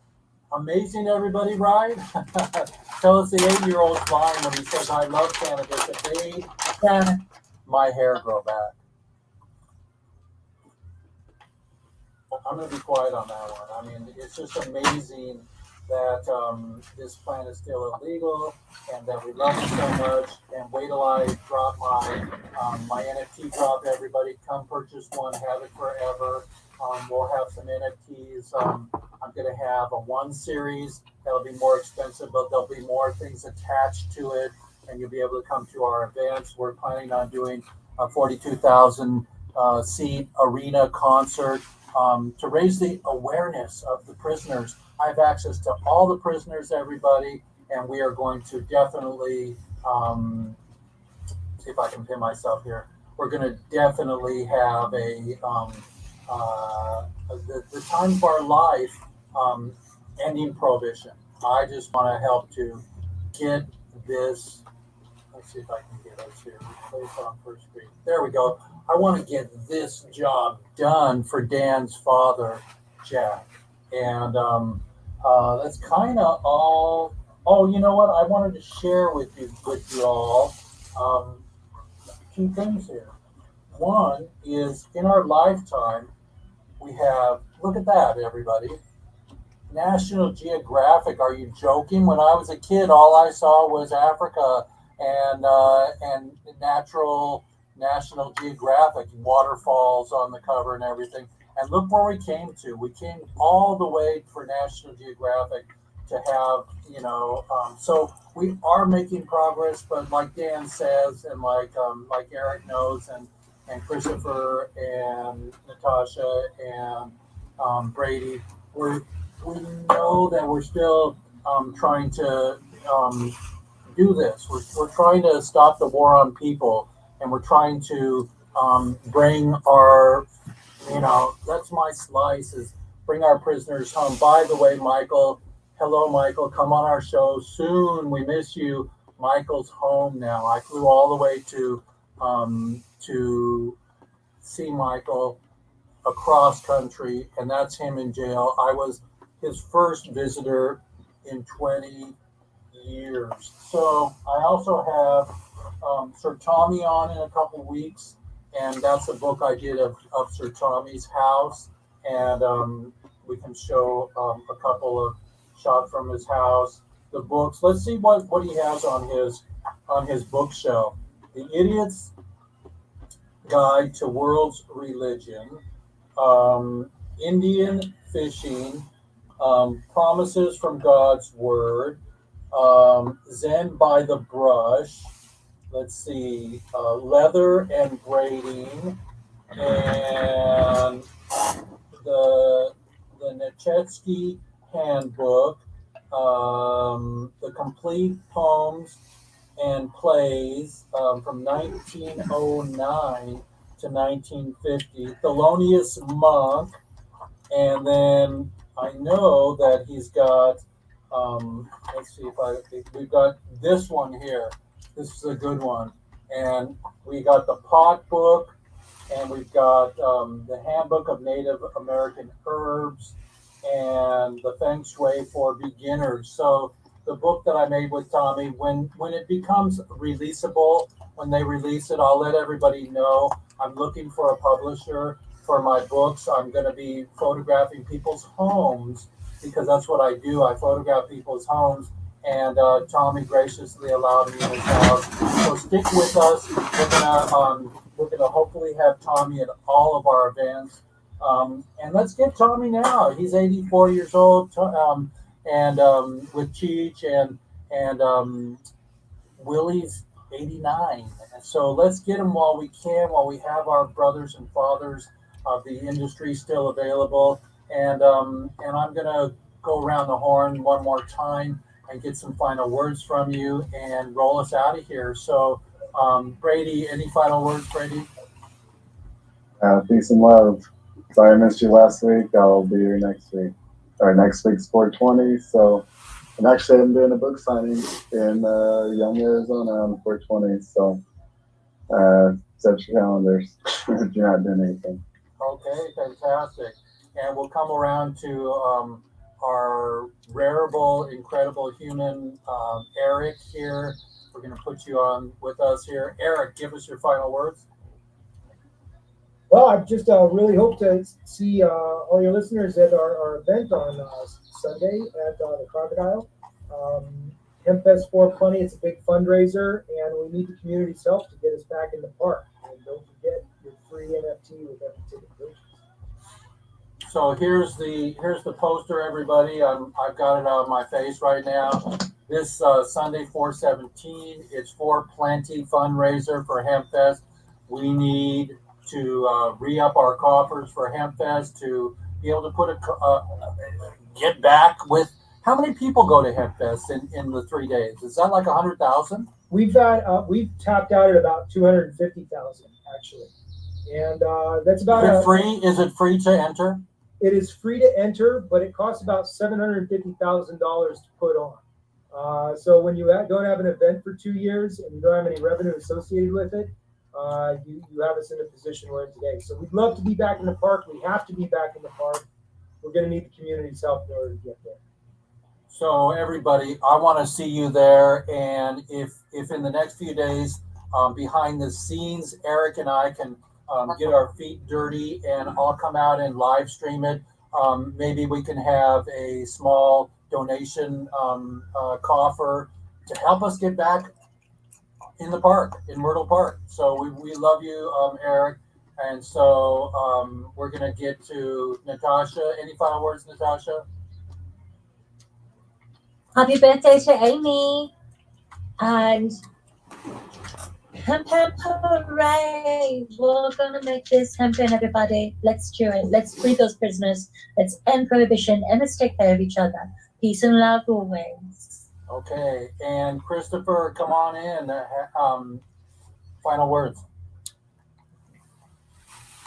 amazing, everybody, right? Tell us the 8-year-old's line when he says, "I love cannabis." If they can, my hair grow back. I'm going to be quiet on that one. I mean, it's just amazing that this plant is still illegal and that we love it so much. And wait till I drop my NFT drop. Everybody, come purchase one, have it forever. We'll have some NFTs. I'm going to have a 1 series that'll be more expensive, but there'll be more things attached to it, and you'll be able to come to our events. We're planning on doing a 42,000 seat arena concert. To raise the awareness of the prisoners. I have access to all the prisoners, everybody, and we are going to definitely, see if I can pin myself here. We're going to definitely have the time of our life ending prohibition. I just want to help to get this. Let's see if I can get us here. Place on first screen. There we go. I want to get this job done for Dan's father, Jack. And that's kind of all. Oh, you know what? I wanted to share with you all 2 things here. One is, in our lifetime, we have, look at that, everybody. National Geographic. Are you joking? When I was a kid, all I saw was Africa and National Geographic, waterfalls on the cover and everything. And look where we came to. We came all the way for National Geographic, to have, so we are making progress, but like Dan says, and like Eric knows, and Christopher and Natasha and Brady, we know that we're still trying to do this. We're trying to stop the war on people, and we're trying to bring our, that's my slice, is bring our prisoners home. By the way, Michael, hello, Michael, come on our show soon. We miss you. Michael's home now. I flew all the way to see Michael across country, and that's him in jail. I was his first visitor in 20 years. So I also have Sir Tommy on in a couple weeks, and that's a book I did of Sir Tommy's house, and we can show a couple of shots from his house. The books. Let's see what he has on his bookshelf. The Idiot's Guide to World's Religion, Indian Fishing, Promises from God's Word, Zen by the Brush. Let's see, Leather and Braiding, and the Netchetsky Handbook, the Complete Poems and Plays from 1909 to 1950, Thelonious Monk, and then I know that he's got, let's see if we've got this one here. This is a good one. And we got the Pot Book, and we've got the Handbook of Native American Herbs, and the Feng Shui for Beginners. So the book that I made with Tommy, when it becomes releasable, when they release it, I'll let everybody know. I'm looking for a publisher for my books. I'm going to be photographing people's homes, because that's what I do. I photograph people's homes, and Tommy graciously allowed me in his house. So stick with us. We're gonna hopefully have Tommy at all of our events. And let's get Tommy now. He's 84 years old, and with Cheech, and Willie's 89. So let's get him while we can, while we have our brothers and fathers of the industry still available. And I'm gonna go around the horn one more time and get some final words from you and roll us out of here. So Brady, any final words, Brady? Peace and love. Sorry I missed you last week. I'll be here next week. Or next week's 420. So, and actually, I'm doing a book signing in Young, Arizona on 420. So, set your calendars if you're not doing anything. Okay, fantastic. And we'll come around to our rareable, incredible human, Eric here. We're going to put you on with us here. Eric, give us your final words. Well, I just really hope to see all your listeners at our event on Sunday at the Crocodile. HempFest 420, it's a big fundraiser, and we need the community's help to get us back in the park. And don't forget your free NFT with every ticket purchase. So here's the poster, everybody. I've got it on my face right now. This Sunday, 4/17, it's For Plenty fundraiser for HempFest. We need to re-up our coffers for HempFest to be able to put get back with. How many people go to HempFest in the 3 days? Is that like 100,000? We've tapped out at about 250,000 actually, and that's about. Is it free? Is it free to enter? It is free to enter, but it costs about $750,000 to put on. So when you don't have an event for 2 years and you don't have any revenue associated with it, you have us in the position we're in today. So we'd love to be back in the park. We have to be back in the park. We're going to need the community's help in order to get there. So everybody, I want to see you there. And if in the next few days, behind the scenes, Eric and I can get our feet dirty and I'll come out and live stream it. Maybe we can have a small donation coffer to help us get back in the park, in Myrtle Park. So we love you, Eric. And so we're going to get to Natasha. Any final words, Natasha? Happy birthday to Amy. And hemp hooray. We're going to make this hempen, everybody. Let's do it. Let's free those prisoners. Let's end prohibition and let's take care of each other. Peace and love always. Okay, and Christopher, come on in. Final words.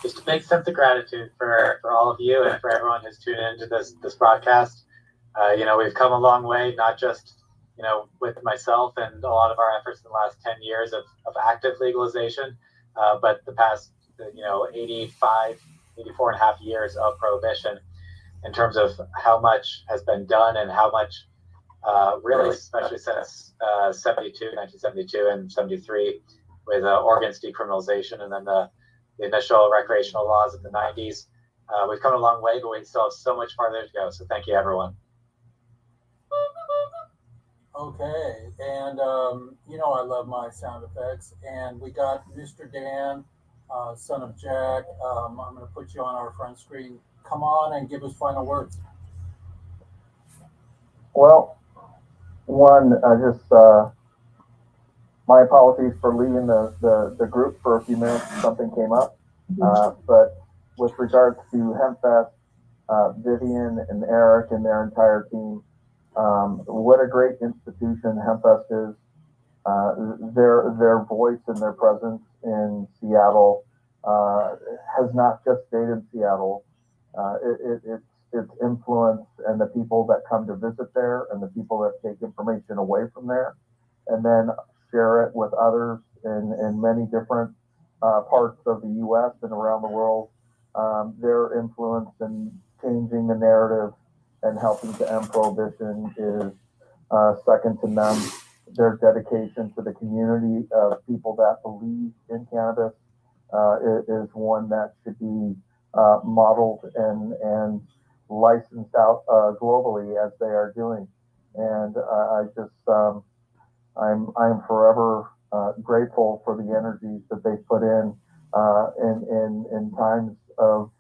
Just a big sense of gratitude for all of you and for everyone who's tuned into this broadcast. We've come a long way, not just with myself and a lot of our efforts in the last 10 years of active legalization, but the past 84 and a half years of prohibition, in terms of how much has been done and how much really, especially since 1972 and 73 with Oregon's decriminalization and then the initial recreational laws of the 90s. We've come a long way, but we still have so much farther to go. So thank you, everyone. Okay, and I love my sound effects. And we got Mr. Dan, son of Jack. I'm going to put you on our front screen. Come on and give us final words. Well, one, my apologies for leaving the group for a few minutes. Something came up. But with regards to HempFest, Vivian and Eric and their entire team, what a great institution HempFest is. Their voice and their presence in Seattle has not just stayed in Seattle. Its influence and the people that come to visit there and the people that take information away from there and then share it with others in many different parts of the U.S. and around the world. Their influence in changing the narrative and helping to end prohibition is second to none. Their dedication to the community of people that believe in cannabis is one that should be modeled and licensed out globally as they are doing. And I'm forever grateful for the energies that they put in times of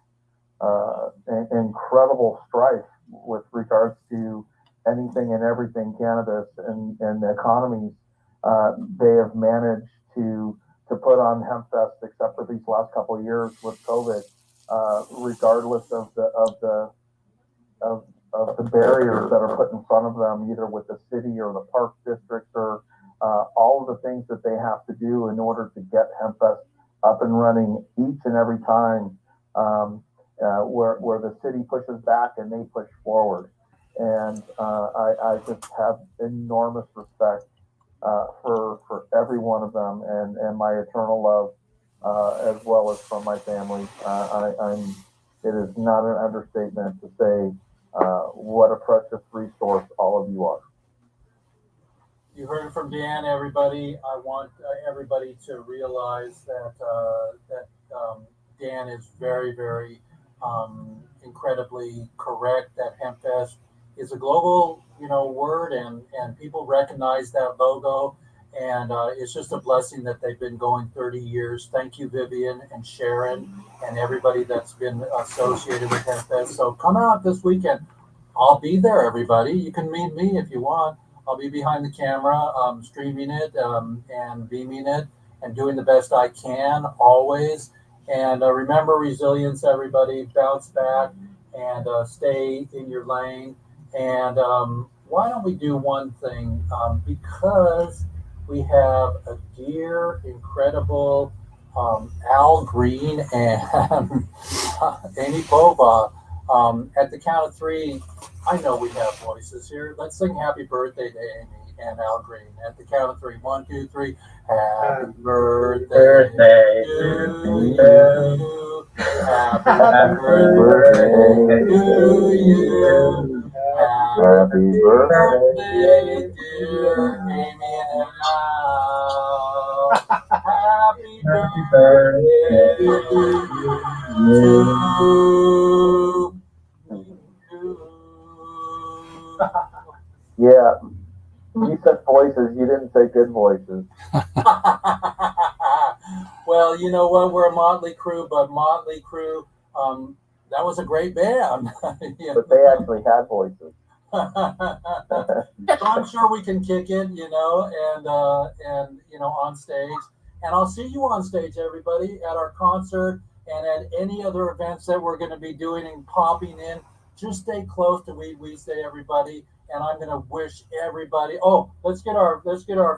incredible strife with regards to anything and everything cannabis and the economies. They have managed to put on HempFest, except for these last couple of years with COVID, regardless of the barriers that are put in front of them, either with the city or the park district or all of the things that they have to do in order to get HempFest up and running each and every time, where the city pushes back and they push forward. And I just have enormous respect for every one of them and my eternal love, as well as from my family. It is not an understatement to say what a precious resource all of you are. You heard it from Dan, everybody. I want everybody to realize that Dan is very, very incredibly correct. That HempFest is a global, word, and people recognize that logo. And it's just a blessing that they've been going 30 years. Thank you, Vivian and Sharon, and everybody that's been associated with HempFest. So come out this weekend. I'll be there, everybody. You can meet me if you want. I'll be behind the camera, streaming it and beaming it and doing the best I can always. And remember resilience, everybody. Bounce back and stay in your lane. And why don't we do one thing? Because we have a dear, incredible Al Green and Amy Pova. At the count of three, I know we have voices here. Let's sing happy birthday to Amy and Al Green. At the count of three. 1, 2, 3. Happy birthday to you. Happy birthday to you. Happy birthday, dear Amy and Al. Happy birthday to you. Yeah, you said voices. You didn't say good voices. Well, you know what? We're a Motley Crue, but Motley Crue, that was a great band. But they actually had voices. So I'm sure we can kick it, and on stage. And I'll see you on stage, everybody, at our concert and at any other events that we're going to be doing and popping in. Just stay close to WEEDSDAY, everybody. And I'm going to wish everybody. Oh, let's get our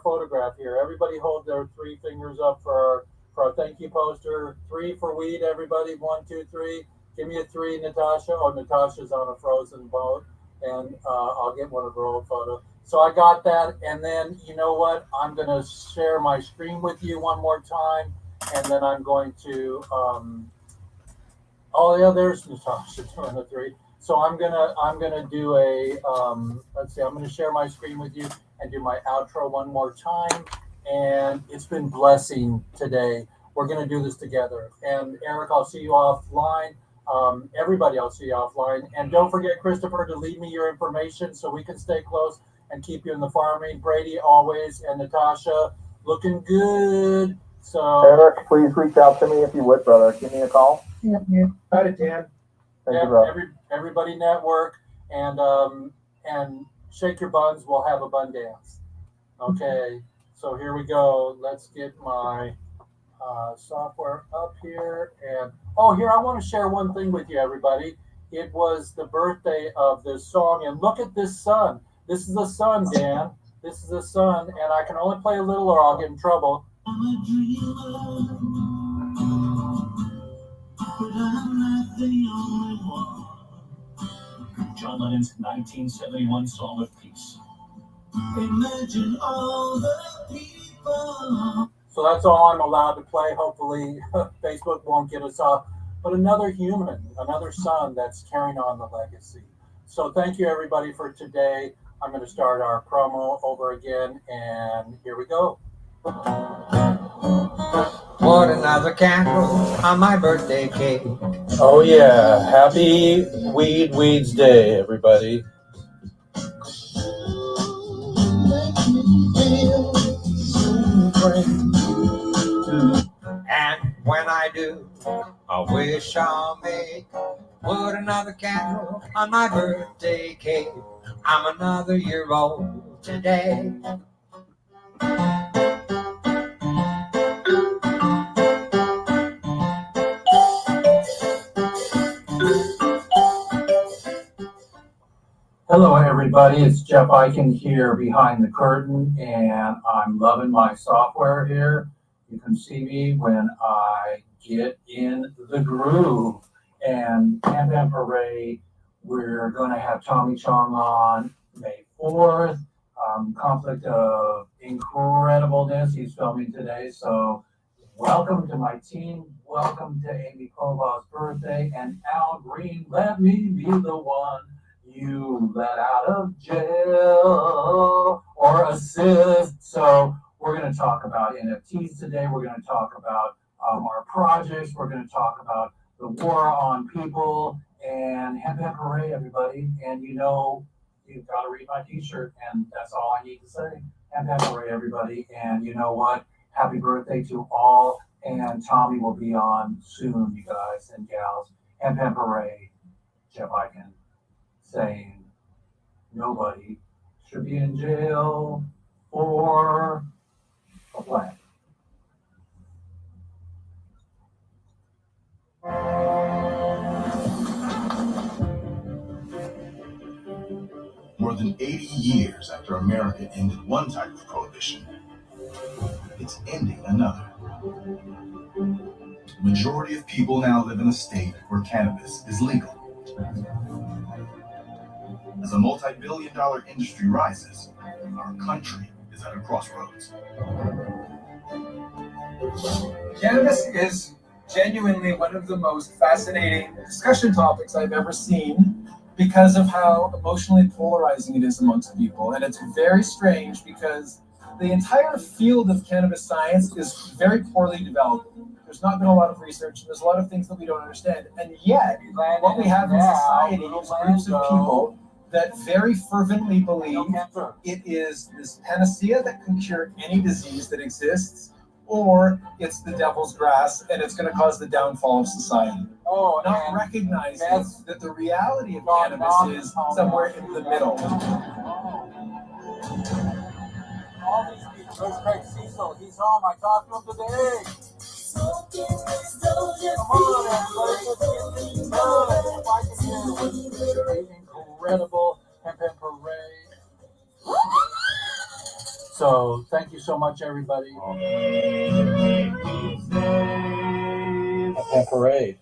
photograph here. Everybody hold their 3 fingers up for our thank you poster. 3 for weed, everybody. 1, 2, 3. Give me a 3, Natasha. Oh, Natasha's on a frozen boat, and I'll get one of her old photos. So I got that, and then you know what? I'm going to share my screen with you one more time, and then I'm going to. Oh yeah, there's Natasha doing the 3. So I'm gonna do a let's see. I'm gonna share my screen with you and do my outro one more time. And it's been blessing today. We're gonna do this together. And Eric, I'll see you offline. Everybody, I'll see you offline. And don't forget, Christopher, to leave me your information so we can stay close and keep you in the farming. Brady, always, and Natasha, looking good. So Eric, please reach out to me if you would, brother. Give me a call. Yeah. Got it, Dan. Thank you, bro. Everybody network and shake your buns. We'll have a bun dance. Okay, so here we go. Let's get my software up here. And here, I want to share one thing with you, everybody. It was the birthday of this song, and look at this sun. This is the sun, Dan. This is the sun, and I can only play a little or I'll get in trouble. I'm a dreamer, but I'm not the only one. John Lennon's 1971 Song of Peace. Imagine all the people. So that's all I'm allowed to play. Hopefully, Facebook won't get us off. But another human, another son that's carrying on the legacy. So thank you, everybody, for today. I'm going to start our promo over again, and here we go. What another candle on my birthday cake. Oh yeah, happy Weeds Day, everybody. And when I do, I wish I'll make. Put another candle on my birthday cake. I'm another year old today. Hello, everybody. It's Jeff Eichen here behind the curtain, and I'm loving my software here. You can see me when I get in the groove. And Pam Parade, we're going to have Tommy Chong on May 4th. Conflict of Incredibleness, he's filming today. So welcome to my team. Welcome to Amy Kova's birthday. And Al Green, let me be the one you let out of jail or assist. So we're going to talk about NFTs today. We're going to talk about our projects. We're going to talk about the war on people and Hemp Hooray, everybody. And you've got to read my t-shirt, and that's all I need to say. Hemp Hooray, everybody. And you know what? Happy birthday to all. And Tommy will be on soon, you guys and gals. Hemp Hooray, Jeff Eichen, saying nobody should be in jail for a plant. More than 80 years after America ended one type of prohibition, it's ending another. The majority of people now live in a state where cannabis is legal. As a multi-billion-dollar industry rises, our country is at a crossroads. Cannabis is genuinely one of the most fascinating discussion topics I've ever seen because of how emotionally polarizing it is amongst people. And it's very strange because the entire field of cannabis science is very poorly developed. There's not been a lot of research, and there's a lot of things that we don't understand. And yet, what we have in society is groups of people that very fervently believe it is this panacea that can cure any disease that exists, or it's the devil's grass and it's going to cause the downfall of society. Oh, Not recognizing that the reality of cannabis is somewhere in the middle. All these people. There's Craig Cecil. He's home. I talked to him today. Come on, everybody. Let's get this done. If I can hear with the incredible Hemp Parade. So, thank you so much, everybody. Hemp Parade.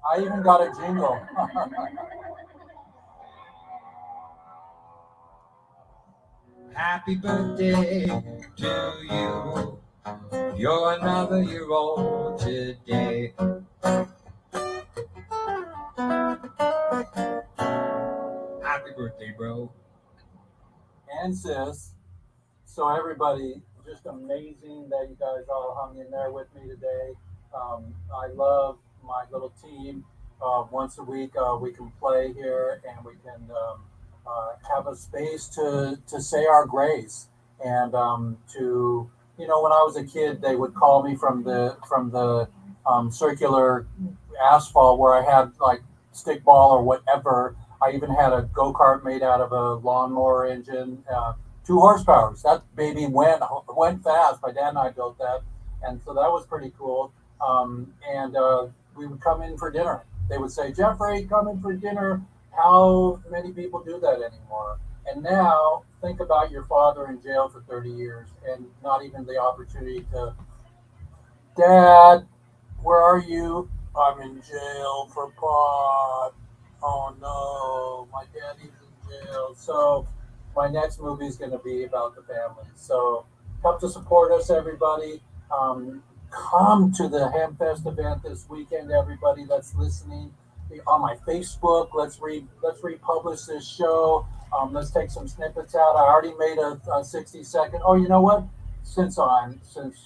I even got a jingle. Happy birthday to you. You're another year old today. Happy birthday, bro. And sis. So everybody, just amazing that you guys all hung in there with me today. I love my little team. Once a week, we can play here and we can have a space to say our grace and to, you know, when I was a kid, they would call me from the circular asphalt where I had like stickball or whatever. I even had a go-kart made out of a lawnmower engine. 2 horsepower. That baby went fast. My dad and I built that, and so that was pretty cool. We would come in for dinner. They would say, "Jeffrey, come in for dinner." How many people do that anymore? And now think about your father in jail for 30 years and not even the opportunity to, "Dad, where are you?" "I'm in jail for pot." "Oh no, my daddy's in jail." So my next movie is going to be about the family. So help to support us, everybody. Come to the Hamfest event this weekend, everybody that's listening. On my Facebook, let's republish this show. Let's take some snippets out. I already made a 60-second. Oh, you know what? Since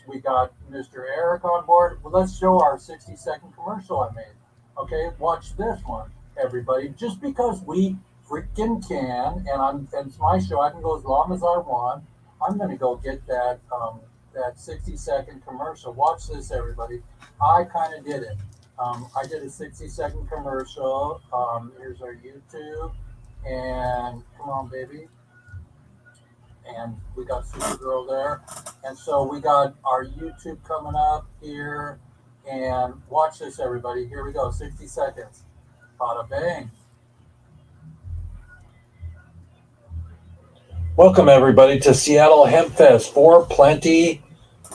we got Mr. Eric on board, well, let's show our 60-second commercial I made. Okay, watch this one, everybody. Just because we freaking can, and it's my show, I can go as long as I want. I'm gonna go get that 60-second commercial. Watch this, everybody. I kind of did it. I did a 60-second commercial. Here's our YouTube, and come on, baby. And we got Supergirl there, and so we got our YouTube coming up here. And watch this, everybody. Here we go. 60 seconds. Bada bang. Welcome, everybody, to Seattle Hemp Fest 4Plenty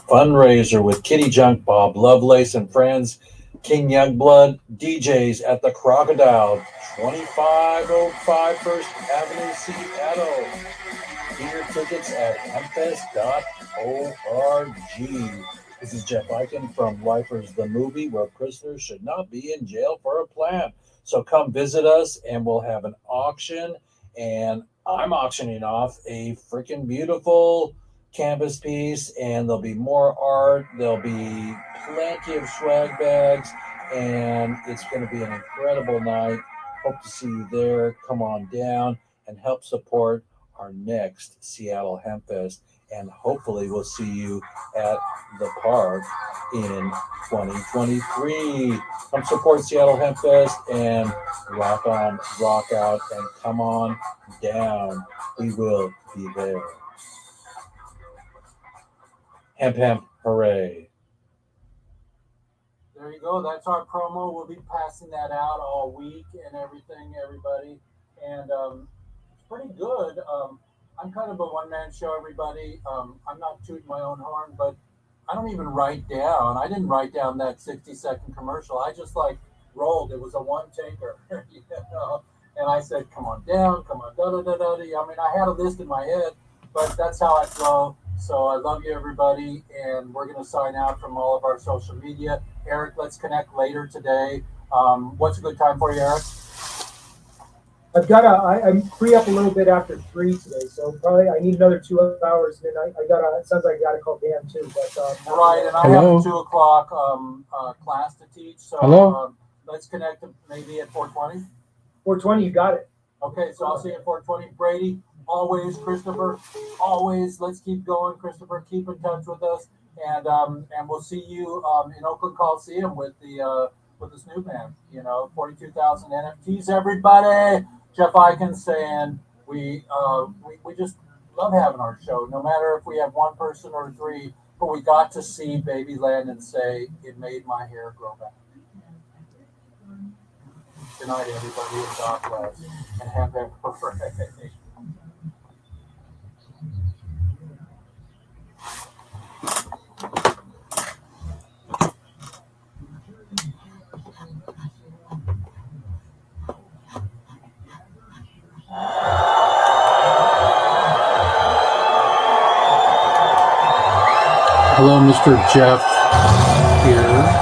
fundraiser with Kitty Junk, Bob Lovelace, and friends. King Youngblood, DJs at the Crocodile, 2505 First Avenue, Seattle. Get your tickets at hempfest.org. This is Jeff Eichen from Lifers the Movie, where prisoners should not be in jail for a plan. So come visit us, and we'll have an auction, and I'm auctioning off a freaking beautiful canvas piece, and there'll be more art. There'll be plenty of swag bags, and it's going to be an incredible night. Hope to see you there. Come on down and help support our next Seattle Hemp Fest, and hopefully we'll see you at the park in 2023. Come support Seattle Hemp Fest and rock on, rock out, and come on down. We will be there. Hemp, hooray. There you go. That's our promo. We'll be passing that out all week and everything, everybody. And it's pretty good. I'm kind of a one-man show, everybody. I'm not tooting my own horn, but I don't even write down. I didn't write down that 60-second commercial. I just rolled. It was a one-taker, you know? And I said, come on down, come on, da-da-da-da-da. I mean, I had a list in my head, but that's how I flow. So I love you, everybody, and we're going to sign out from all of our social media. Eric, let's connect later today. What's a good time for you, Eric? I'm free up a little bit after 3 today, so probably I need another 2 hours. And then it sounds like I got to call Dan too. But right, and I have a 2 o'clock class to teach. So let's connect maybe at 4:20. 4:20, you got it. Okay, so I'll see you at 4:20. Brady, always, Christopher, always. Let's keep going, Christopher. Keep in touch with us. And we'll see you in Oakland Coliseum with the Snoop band. 42,000 NFTs, everybody. Jeff Eichen saying we just love having our show, no matter if we have one person or three. But we got to see Baby Landon say it made my hair grow back. Good night, everybody, and God bless, and have a hooray. Hello, Mr. Jeff